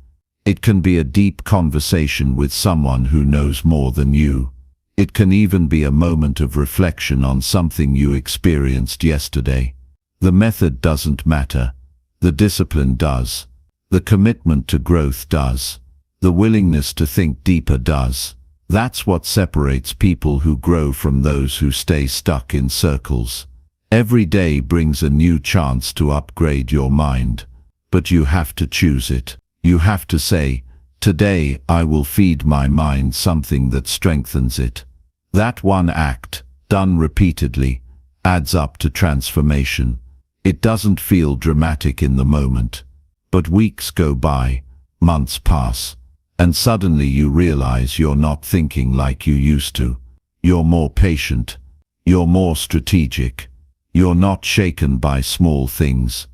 It can be a deep conversation with someone who knows more than you. It can even be a moment of reflection on something you experienced yesterday. The method doesn't matter. The discipline does. The commitment to growth does. The willingness to think deeper does. That's what separates people who grow from those who stay stuck in circles. Every day brings a new chance to upgrade your mind. But you have to choose it. You have to say, today I will feed my mind something that strengthens it. That one act, done repeatedly, adds up to transformation. It doesn't feel dramatic in the moment. But weeks go by, months pass, and suddenly you realize you're not thinking like you used to. You're more patient. You're more strategic. You're not shaken by small things.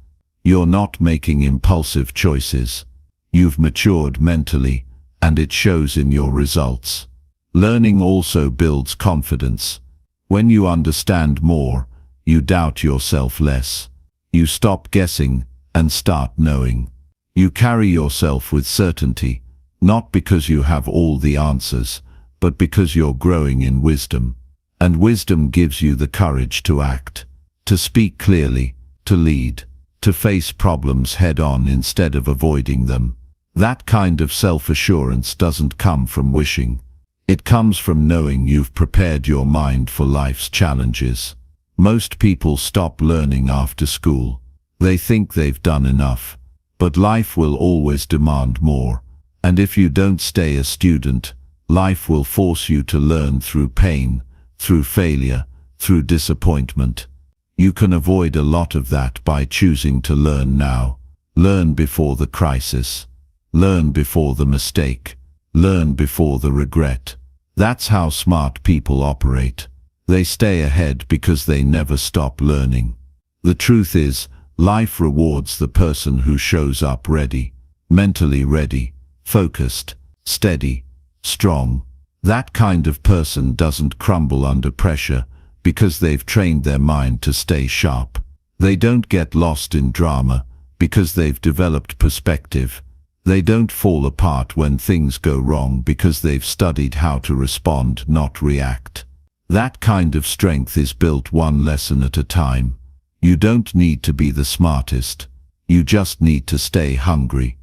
You're not making impulsive choices. You've matured mentally, and it shows in your results. Learning also builds confidence. When you understand more, you doubt yourself less. You stop guessing and start knowing. You carry yourself with certainty, not because you have all the answers, but because you're growing in wisdom. And wisdom gives you the courage to act, to speak clearly, to lead, to face problems head-on instead of avoiding them. That kind of self-assurance doesn't come from wishing. It comes from knowing you've prepared your mind for life's challenges. Most people stop learning after school. They think they've done enough. But life will always demand more. And if you don't stay a student, life will force you to learn through pain, through failure, through disappointment. You can avoid a lot of that by choosing to learn now. Learn before the crisis. Learn before the mistake. Learn before the regret. That's how smart people operate. They stay ahead because they never stop learning. The truth is, life rewards the person who shows up ready, mentally ready, focused, steady, strong. That kind of person doesn't crumble under pressure because they've trained their mind to stay sharp. They don't get lost in drama because they've developed perspective. They don't fall apart when things go wrong because they've studied how to respond, not react. That kind of strength is built one lesson at a time. You don't need to be the smartest. You just need to stay hungry.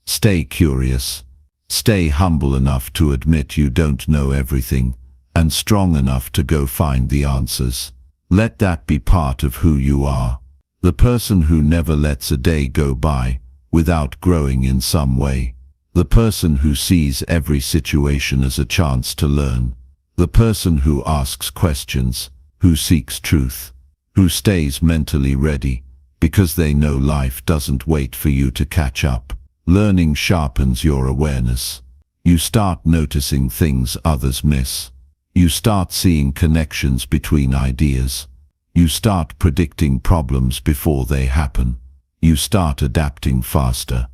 Stay curious. Stay humble enough to admit you don't know everything, and strong enough to go find the answers. Let that be part of who you are. The person who never lets a day go by without growing in some way. The person who sees every situation as a chance to learn. The person who asks questions, who seeks truth, who stays mentally ready because they know life doesn't wait for you to catch up. Learning sharpens your awareness. You start noticing things others miss. You start seeing connections between ideas. You start predicting problems before they happen. You start adapting faster.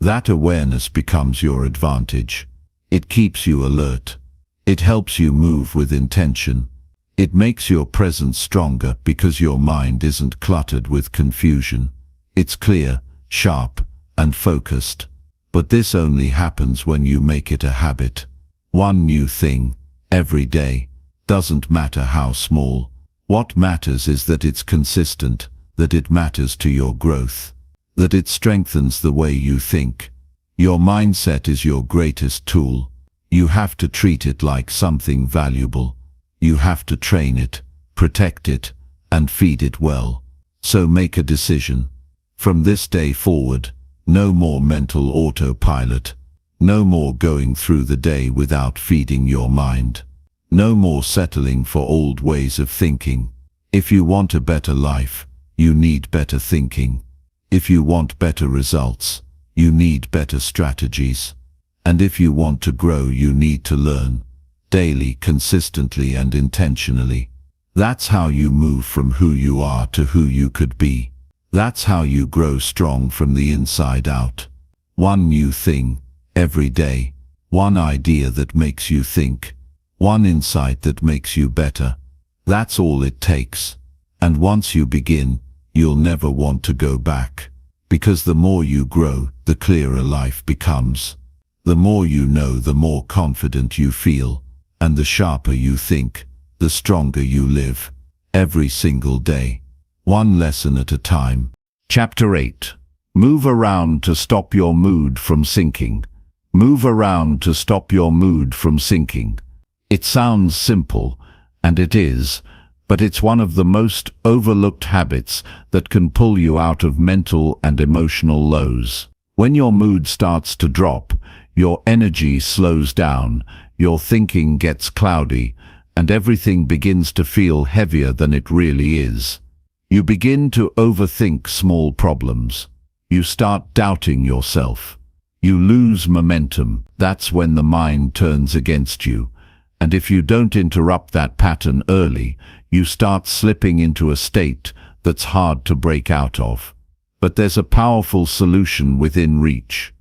That awareness becomes your advantage. It keeps you alert. It helps you move with intention. It makes your presence stronger because your mind isn't cluttered with confusion. It's clear, sharp, and focused. But this only happens when you make it a habit. One new thing, every day. Doesn't matter how small. What matters is that it's consistent, that it matters to your growth, that it strengthens the way you think. Your mindset is your greatest tool. You have to treat it like something valuable. You have to train it, protect it, and feed it well. So make a decision. From this day forward, no more mental autopilot. No more going through the day without feeding your mind. No more settling for old ways of thinking. If you want a better life, you need better thinking. If you want better results, you need better strategies. And if you want to grow, you need to learn. Daily, consistently, and intentionally. That's how you move from who you are to who you could be. That's how you grow strong from the inside out. One new thing, every day. One idea that makes you think. One insight that makes you better. That's all it takes. And once you begin, you'll never want to go back. Because the more you grow, the clearer life becomes. The more you know, the more confident you feel. And the sharper you think, the stronger you live. Every single day. One lesson at a time. Chapter 8. Move around to stop your mood from sinking. Move around to stop your mood from sinking. It sounds simple, and it is, but it's one of the most overlooked habits that can pull you out of mental and emotional lows. When your mood starts to drop, your energy slows down, your thinking gets cloudy, and everything begins to feel heavier than it really is. You begin to overthink small problems. You start doubting yourself. You lose momentum. That's when the mind turns against you. And if you don't interrupt that pattern early, you start slipping into a state that's hard to break out of. But there's a powerful solution within reach.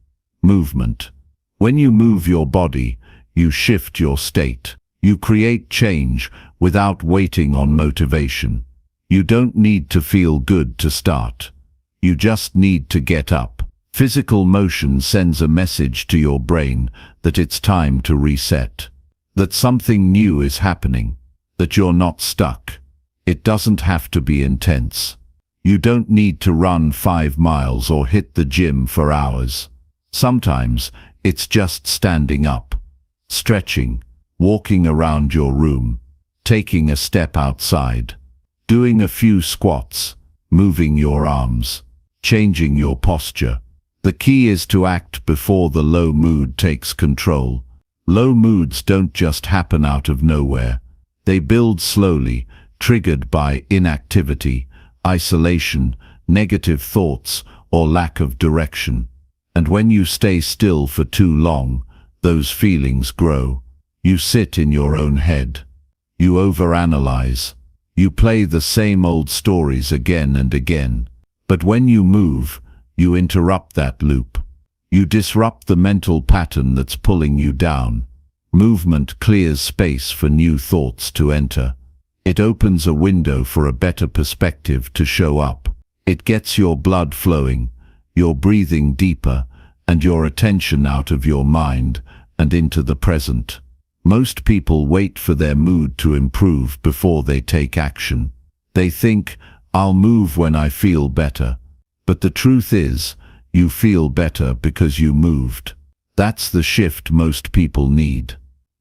Movement. When you move your body, you shift your state. You create change without waiting on motivation. You don't need to feel good to start. You just need to get up. Physical motion sends a message to your brain that it's time to reset. That something new is happening. That you're not stuck. It doesn't have to be intense. You don't need to run 5 miles or hit the gym for hours. Sometimes it's just standing up, stretching, walking around your room, taking a step outside, doing a few squats, moving your arms, changing your posture. The key is to act before the low mood takes control. Low moods don't just happen out of nowhere. They build slowly, triggered by inactivity, isolation, negative thoughts, or lack of direction. And when you stay still for too long, those feelings grow. You sit in your own head. You overanalyze. You play the same old stories again and again. But when you move, you interrupt that loop. You disrupt the mental pattern that's pulling you down. Movement clears space for new thoughts to enter. It opens a window for a better perspective to show up. It gets your blood flowing, your breathing deeper, and your attention out of your mind and into the present. Most people wait for their mood to improve before they take action. They think, "I'll move when I feel better." But the truth is, you feel better because you moved. That's the shift most people need.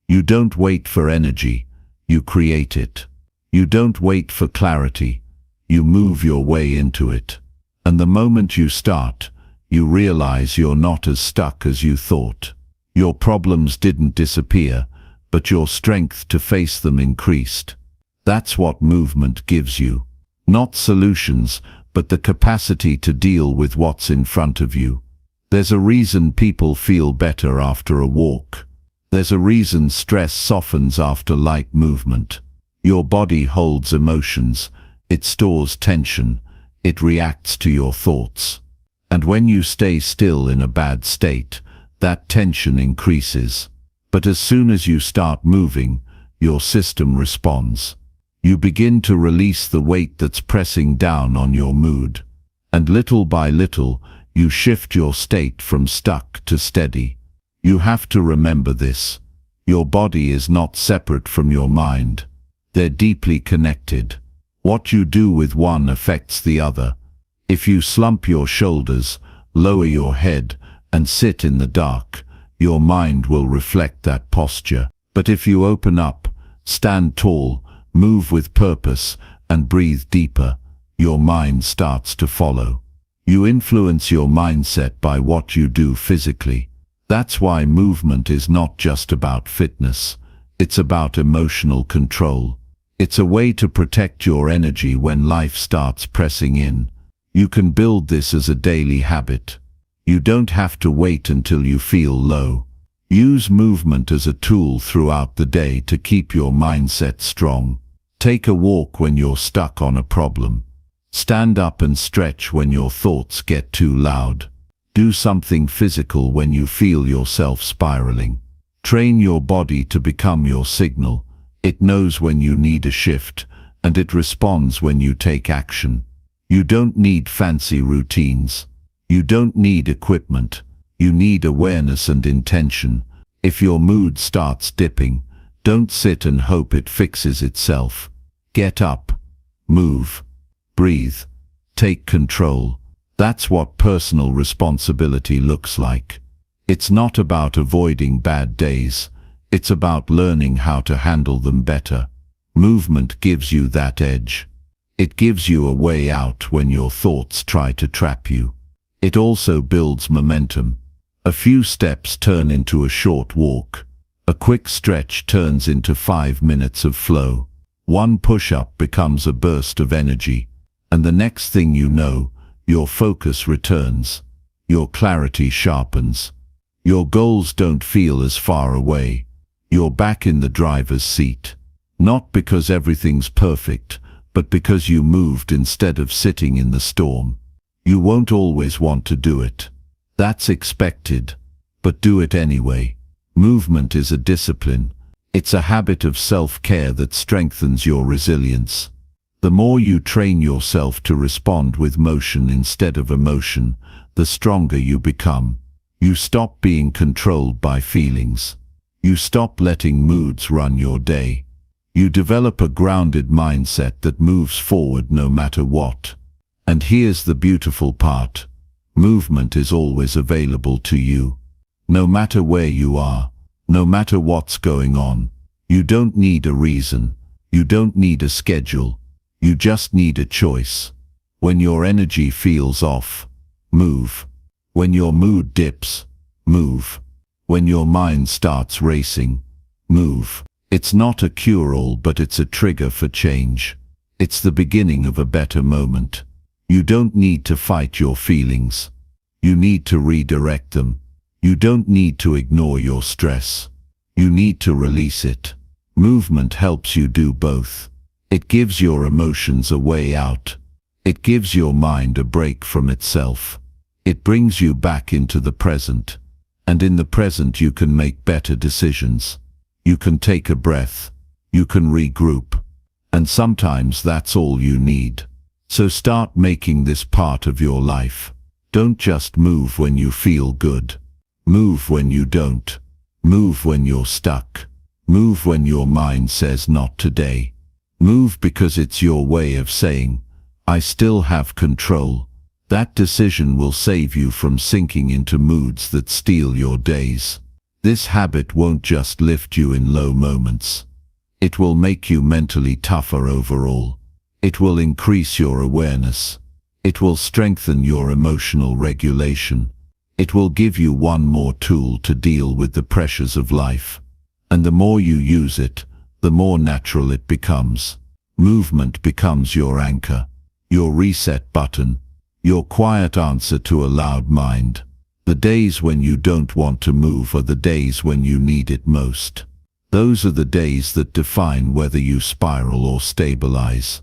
You don't wait for energy, you create it. You don't wait for clarity, you move your way into it. And the moment you start, you realize you're not as stuck as you thought. Your problems didn't disappear, but your strength to face them increased. That's what movement gives you. Not solutions, but the capacity to deal with what's in front of you. There's a reason people feel better after a walk. There's a reason stress softens after light movement. Your body holds emotions, it stores tension, it reacts to your thoughts. And when you stay still in a bad state, that tension increases. But as soon as you start moving, your system responds. You begin to release the weight that's pressing down on your mood. And little by little, you shift your state from stuck to steady. You have to remember this. Your body is not separate from your mind. They're deeply connected. What you do with one affects the other. If you slump your shoulders, lower your head, and sit in the dark, your mind will reflect that posture. But if you open up, stand tall, move with purpose, and breathe deeper, your mind starts to follow. You influence your mindset by what you do physically. That's why movement is not just about fitness. It's about emotional control. It's a way to protect your energy when life starts pressing in. You can build this as a daily habit. You don't have to wait until you feel low. Use movement as a tool throughout the day to keep your mindset strong. Take a walk when you're stuck on a problem. Stand up and stretch when your thoughts get too loud. Do something physical when you feel yourself spiraling. Train your body to become your signal. It knows when you need a shift, and it responds when you take action. You don't need fancy routines. You don't need equipment. You need awareness and intention. If your mood starts dipping, don't sit and hope it fixes itself. Get up, move, breathe, take control. That's what personal responsibility looks like. It's not about avoiding bad days. It's about learning how to handle them better. Movement gives you that edge. It gives you a way out when your thoughts try to trap you. It also builds momentum. A few steps turn into a short walk. A quick stretch turns into 5 minutes of flow. One push-up becomes a burst of energy. And the next thing you know, your focus returns. Your clarity sharpens. Your goals don't feel as far away. You're back in the driver's seat. Not because everything's perfect, but because you moved instead of sitting in the storm. You won't always want to do it. That's expected. But do it anyway. Movement is a discipline. It's a habit of self-care that strengthens your resilience. The more you train yourself to respond with motion instead of emotion, the stronger you become. You stop being controlled by feelings. You stop letting moods run your day. You develop a grounded mindset that moves forward no matter what. And here's the beautiful part. Movement is always available to you. No matter where you are, no matter what's going on, you don't need a reason. You don't need a schedule. You just need a choice. When your energy feels off, move. When your mood dips, move. When your mind starts racing, move. It's not a cure-all, but it's a trigger for change. It's the beginning of a better moment. You don't need to fight your feelings. You need to redirect them. You don't need to ignore your stress. You need to release it. Movement helps you do both. It gives your emotions a way out. It gives your mind a break from itself. It brings you back into the present. And in the present you can make better decisions. You can take a breath. You can regroup. And sometimes that's all you need. So start making this part of your life. Don't just move when you feel good. Move when you don't. Move when you're stuck. Move when your mind says not today. Move because it's your way of saying, I still have control. That decision will save you from sinking into moods that steal your days. This habit won't just lift you in low moments. It will make you mentally tougher overall. It will increase your awareness. It will strengthen your emotional regulation. It will give you one more tool to deal with the pressures of life. And the more you use it, the more natural it becomes. Movement becomes your anchor, your reset button, your quiet answer to a loud mind. The days when you don't want to move are the days when you need it most. Those are the days that define whether you spiral or stabilize.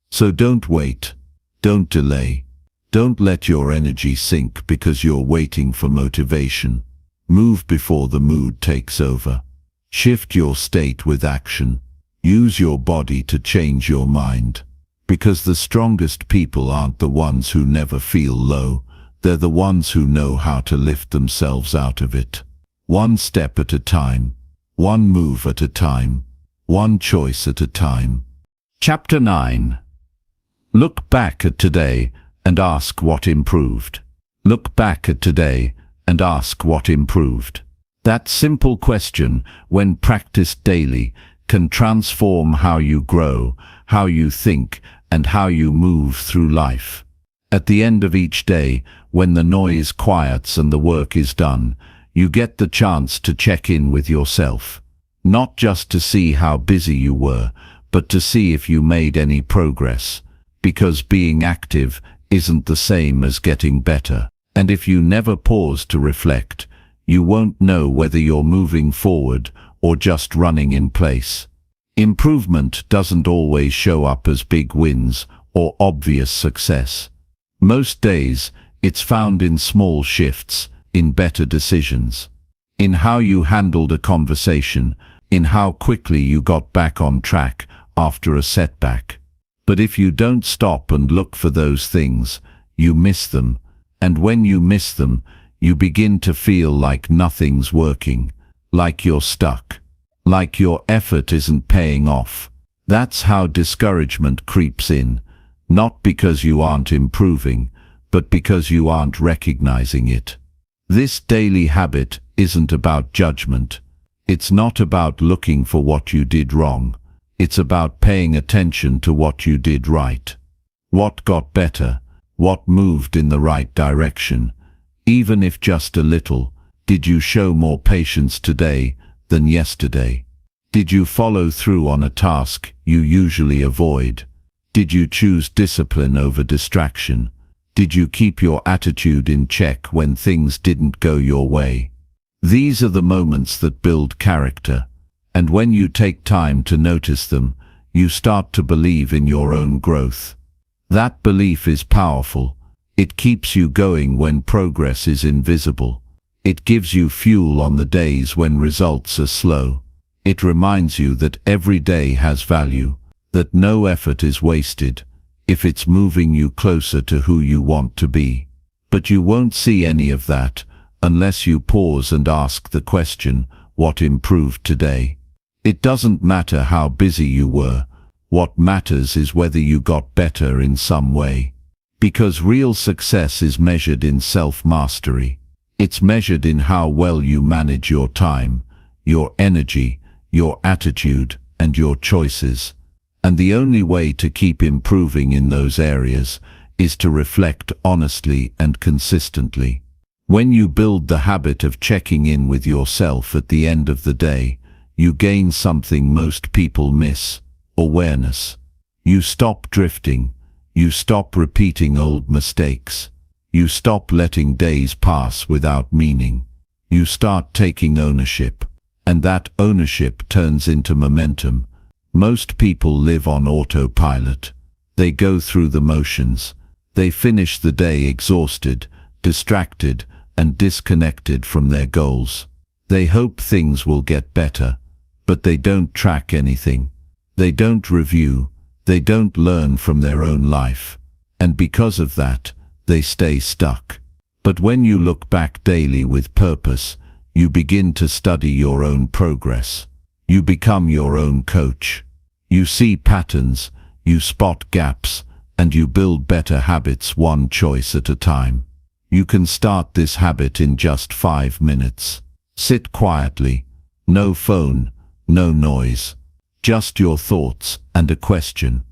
So don't wait. Don't delay. Don't let your energy sink because you're waiting for motivation. Move before the mood takes over. Shift your state with action. Use your body to change your mind. Because the strongest people aren't the ones who never feel low. They're the ones who know how to lift themselves out of it. One step at a time. One move at a time. One choice at a time. Chapter 9. Look back at today and ask what improved. Look back at today and ask what improved. That simple question, when practiced daily, can transform how you grow, how you think, and how you move through life. At the end of each day, when the noise quiets and the work is done, you get the chance to check in with yourself. Not just to see how busy you were, but to see if you made any progress. Because being active isn't the same as getting better. And if you never pause to reflect, you won't know whether you're moving forward or just running in place. Improvement doesn't always show up as big wins or obvious success. Most days, it's found in small shifts, in better decisions, in how you handled a conversation, in how quickly you got back on track after a setback. But if you don't stop and look for those things, you miss them, and when you miss them, you begin to feel like nothing's working, like you're stuck, like your effort isn't paying off. That's how discouragement creeps in, not because you aren't improving, but because you aren't recognizing it. This daily habit isn't about judgment. It's not about looking for what you did wrong. It's about paying attention to what you did right. What got better? What moved in the right direction? Even if just a little, did you show more patience today than yesterday? Did you follow through on a task you usually avoid? Did you choose discipline over distraction? Did you keep your attitude in check when things didn't go your way? These are the moments that build character, and when you take time to notice them, you start to believe in your own growth. That belief is powerful. It keeps you going when progress is invisible. It gives you fuel on the days when results are slow. It reminds you that every day has value, that no effort is wasted if it's moving you closer to who you want to be. But you won't see any of that unless you pause and ask the question, what improved today? It doesn't matter how busy you were. What matters is whether you got better in some way. Because real success is measured in self-mastery. It's measured in how well you manage your time, your energy, your attitude, and your choices. And the only way to keep improving in those areas is to reflect honestly and consistently. When you build the habit of checking in with yourself at the end of the day, you gain something most people miss: awareness. You stop drifting. You stop repeating old mistakes. You stop letting days pass without meaning. You start taking ownership. And that ownership turns into momentum. Most people live on autopilot. They go through the motions. They finish the day exhausted, distracted, and disconnected from their goals. They hope things will get better, but they don't track anything. They don't review. They don't learn from their own life. And because of that, they stay stuck. But when you look back daily with purpose, you begin to study your own progress. You become your own coach. You see patterns, you spot gaps, and you build better habits one choice at a time. You can start this habit in just 5 minutes. Sit quietly. No phone, no noise. Just your thoughts and a question.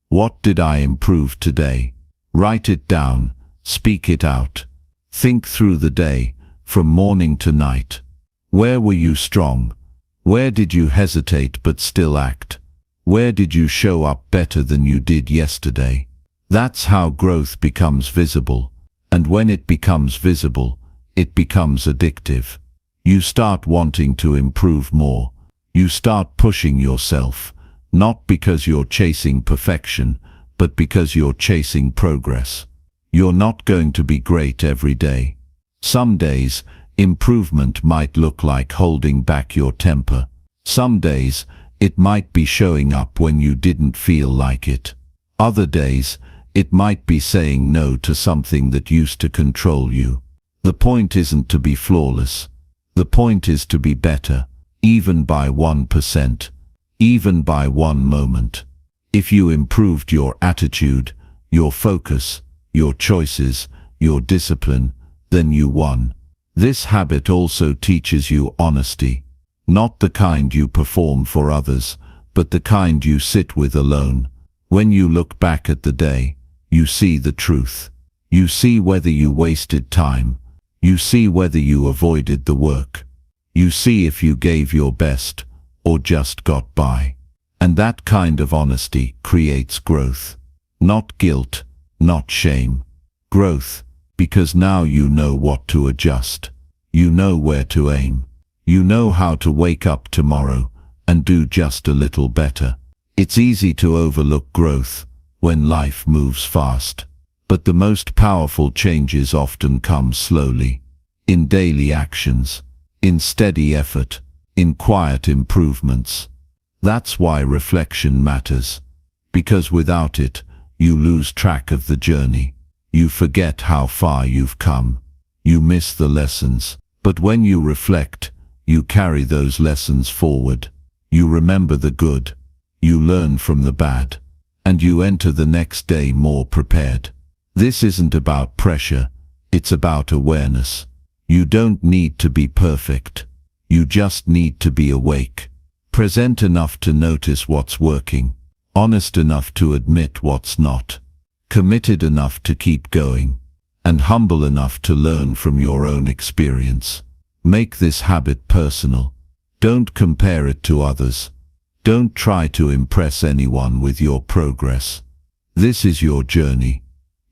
What did I improve today? Write it down. Speak it out. Think through the day, from morning to night. Where were you strong? Where did you hesitate but still act? Where did you show up better than you did yesterday? That's how growth becomes visible. And when it becomes visible, it becomes addictive. You start wanting to improve more. You start pushing yourself, not because you're chasing perfection, but because you're chasing progress. You're not going to be great every day. Some days, improvement might look like holding back your temper. Some days, it might be showing up when you didn't feel like it. Other days, it might be saying no to something that used to control you. The point isn't to be flawless. The point is to be better, even by 1%, even by one moment. If you improved your attitude, your focus, your choices, your discipline, then you won. This habit also teaches you honesty. Not the kind you perform for others, but the kind you sit with alone. When you look back at the day, you see the truth. You see whether you wasted time. You see whether you avoided the work. You see if you gave your best, or just got by. And that kind of honesty creates growth. Not guilt, not shame. Growth, because now you know what to adjust. You know where to aim. You know how to wake up tomorrow and do just a little better. It's easy to overlook growth when life moves fast. But the most powerful changes often come slowly, in daily actions, in steady effort, in quiet improvements. That's why reflection matters, because without it, you lose track of the journey. You forget how far you've come. You miss the lessons. But when you reflect, you carry those lessons forward. You remember the good. You learn from the bad. And you enter the next day more prepared. This isn't about pressure. It's about awareness. You don't need to be perfect. You just need to be awake. Present enough to notice what's working. Honest enough to admit what's not. Committed enough to keep going. And humble enough to learn from your own experience. Make this habit personal. Don't compare it to others. Don't try to impress anyone with your progress. This is your journey,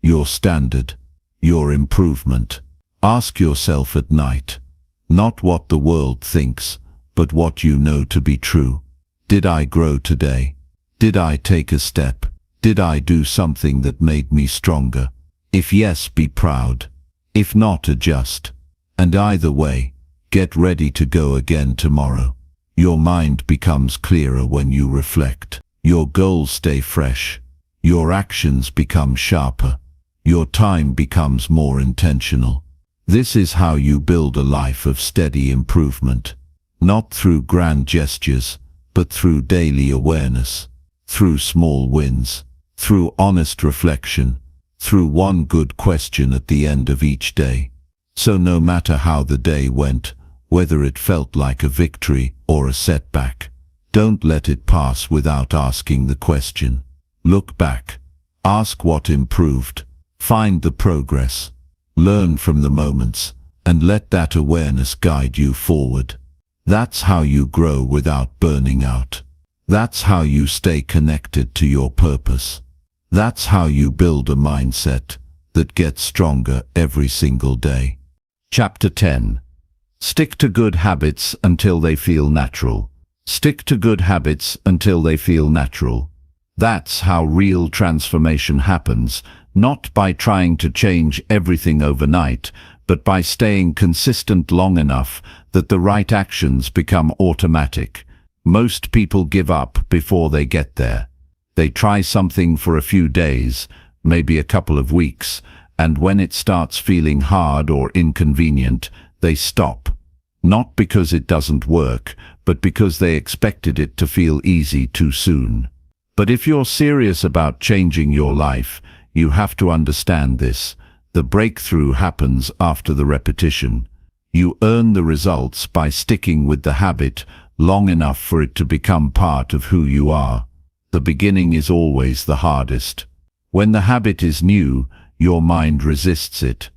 your standard, your improvement. Ask yourself at night, not what the world thinks, but what you know to be true. Did I grow today? Did I take a step? Did I do something that made me stronger? If yes, be proud. If not, adjust. And either way, get ready to go again tomorrow. Your mind becomes clearer when you reflect. Your goals stay fresh. Your actions become sharper. Your time becomes more intentional. This is how you build a life of steady improvement. Not through grand gestures, but through daily awareness. Through small wins. Through honest reflection. through one good question at the end of each day. So no matter how the day went, whether it felt like a victory or a setback, don't let it pass without asking the question. Look back. Ask what improved. Find the progress. Learn from the moments, and let that awareness guide you forward. That's how you grow without burning out. That's how you stay connected to your purpose. That's how you build a mindset that gets stronger every single day. Chapter 10. Stick to good habits until they feel natural. Stick to good habits until they feel natural. That's how real transformation happens, not by trying to change everything overnight, but by staying consistent long enough that the right actions become automatic. Most people give up before they get there. They try something for a few days, maybe a couple of weeks, and when it starts feeling hard or inconvenient, they stop. Not because it doesn't work, but because they expected it to feel easy too soon. But if you're serious about changing your life, you have to understand this. The breakthrough happens after the repetition. You earn the results by sticking with the habit long enough for it to become part of who you are. The beginning is always the hardest. When the habit is new, your mind resists it.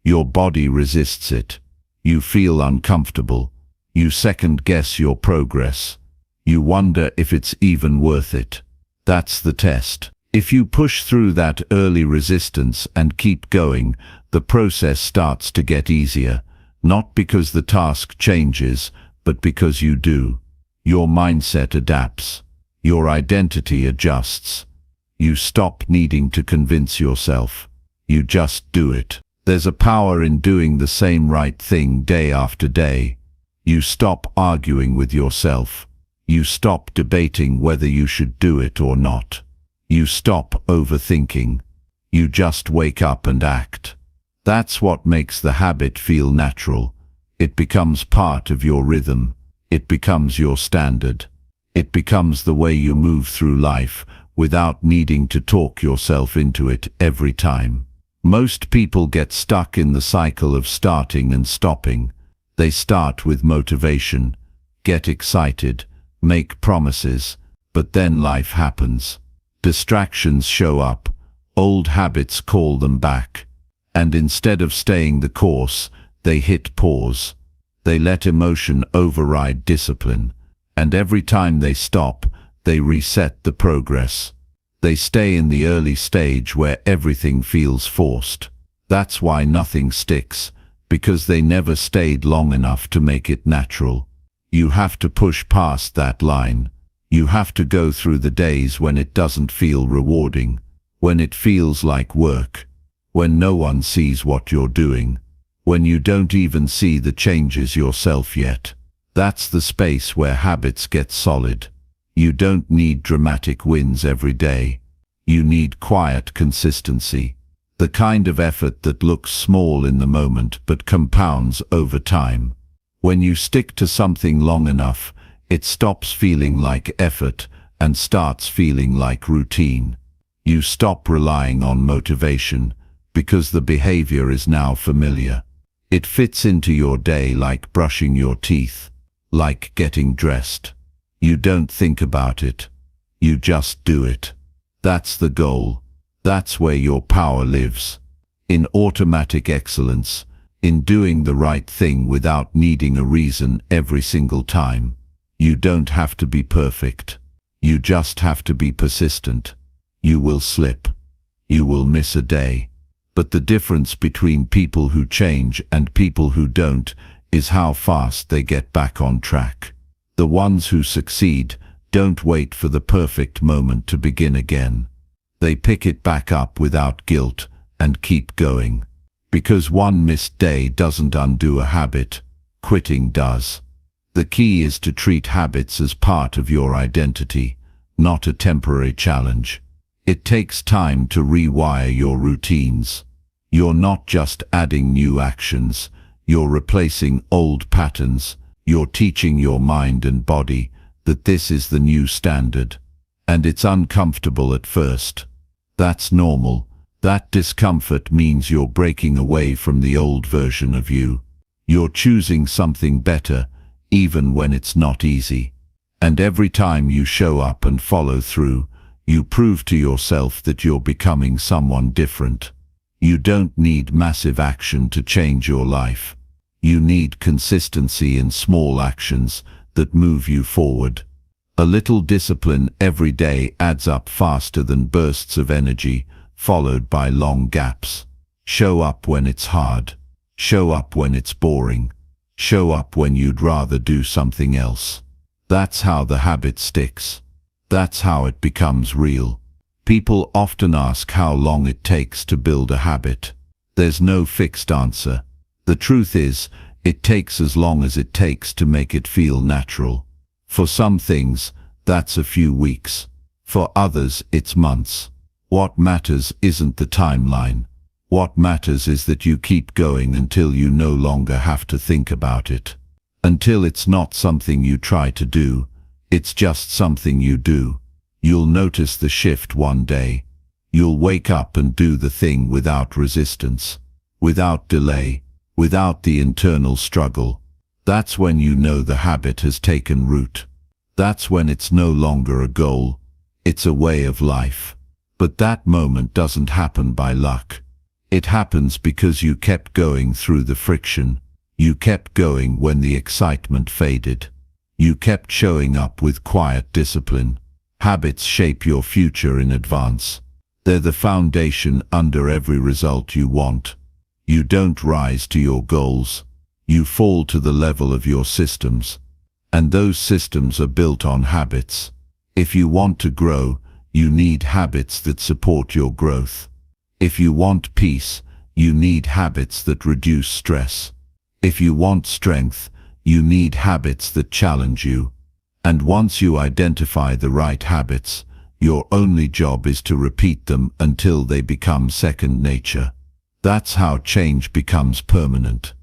Your body resists it. You feel uncomfortable. You second-guess your progress. You wonder if it's even worth it. That's the test. If you push through that early resistance and keep going, the process starts to get easier, not because the task changes, but because you do. Your mindset adapts. Your identity adjusts. You stop needing to convince yourself. You just do it. There's a power in doing the same right thing day after day. You stop arguing with yourself. You stop debating whether you should do it or not. You stop overthinking. You just wake up and act. That's what makes the habit feel natural. It becomes part of your rhythm. It becomes your standard. It becomes the way you move through life without needing to talk yourself into it every time. Most people get stuck in the cycle of starting and stopping. They start with motivation, get excited, make promises, but then life happens. Distractions show up, old habits call them back, and instead of staying the course, they hit pause. They let emotion override discipline, and every time they stop, they reset the progress. They stay in the early stage where everything feels forced. That's why nothing sticks, because they never stayed long enough to make it natural. You have to push past that line. You have to go through the days when it doesn't feel rewarding, when it feels like work, when no one sees what you're doing, when you don't even see the changes yourself yet. That's the space where habits get solid. You don't need dramatic wins every day. You need quiet consistency, the kind of effort that looks small in the moment but compounds over time. When you stick to something long enough, it stops feeling like effort and starts feeling like routine. You stop relying on motivation because the behavior is now familiar. It fits into your day like brushing your teeth, like getting dressed. You don't think about it. You just do it. That's the goal. That's where your power lives. In automatic excellence, in doing the right thing without needing a reason every single time. You don't have to be perfect. You just have to be persistent. You will slip. You will miss a day. But the difference between people who change and people who don't is how fast they get back on track. The ones who succeed don't wait for the perfect moment to begin again. They pick it back up without guilt and keep going. Because one missed day doesn't undo a habit, quitting does. The key is to treat habits as part of your identity, not a temporary challenge. It takes time to rewire your routines. You're not just adding new actions, you're replacing old patterns. You're teaching your mind and body that this is the new standard. And it's uncomfortable at first. That's normal. That discomfort means you're breaking away from the old version of you. You're choosing something better, even when it's not easy. And every time you show up and follow through, you prove to yourself that you're becoming someone different. You don't need massive action to change your life. You need consistency in small actions that move you forward. A little discipline every day adds up faster than bursts of energy, followed by long gaps. Show up when it's hard. Show up when it's boring. Show up when you'd rather do something else. That's how the habit sticks. That's how it becomes real. People often ask how long it takes to build a habit. There's no fixed answer. The truth is, it takes as long as it takes to make it feel natural. For some things, that's a few weeks. For others, it's months. What matters isn't the timeline. What matters is that you keep going until you no longer have to think about it. Until it's not something you try to do, it's just something you do. You'll notice the shift one day. You'll wake up and do the thing without resistance, without delay, without the internal struggle. That's when you know the habit has taken root. That's when it's no longer a goal, it's a way of life. But that moment doesn't happen by luck. It happens because you kept going through the friction. You kept going when the excitement faded. You kept showing up with quiet discipline. Habits shape your future in advance. They're the foundation under every result you want. You don't rise to your goals. You fall to the level of your systems. And those systems are built on habits. If you want to grow, you need habits that support your growth. If you want peace, you need habits that reduce stress. If you want strength, you need habits that challenge you. And once you identify the right habits, your only job is to repeat them until they become second nature. That's how change becomes permanent.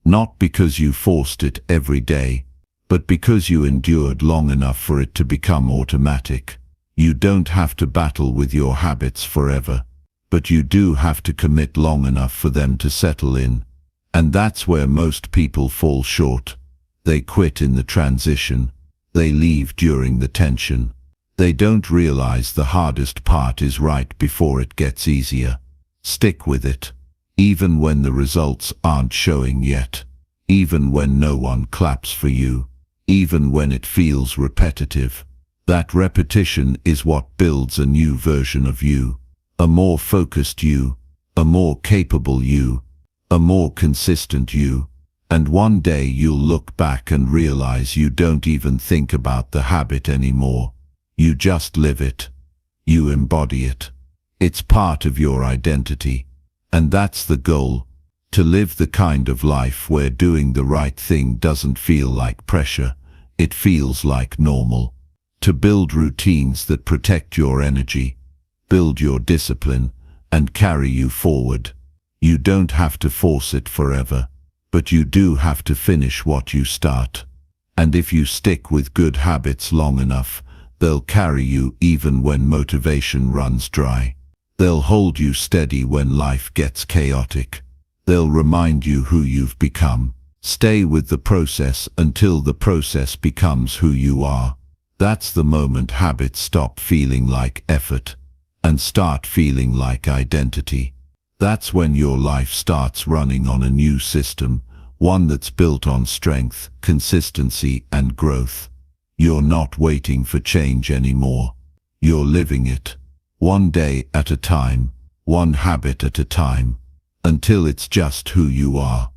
Not because you forced it every day, but because you endured long enough for it to become automatic. You don't have to battle with your habits forever, but you do have to commit long enough for them to settle in. And that's where most people fall short. They quit in the transition. They leave during the tension. They don't realize the hardest part is right before it gets easier. Stick with it, even when the results aren't showing yet, even when no one claps for you, even when it feels repetitive. That repetition is what builds a new version of you, a more focused you, a more capable you, a more consistent you. And one day you'll look back and realize you don't even think about the habit anymore. You just live it. You embody it. It's part of your identity. And that's the goal, to live the kind of life where doing the right thing doesn't feel like pressure, it feels like normal. To build routines that protect your energy, build your discipline, and carry you forward. You don't have to force it forever, but you do have to finish what you start. And if you stick with good habits long enough, they'll carry you even when motivation runs dry. They'll hold you steady when life gets chaotic. They'll remind you who you've become. Stay with the process until the process becomes who you are. That's the moment habits stop feeling like effort and start feeling like identity. That's when your life starts running on a new system, one that's built on strength, consistency, and growth. You're not waiting for change anymore. You're living it, one day at a time, one habit at a time, until it's just who you are.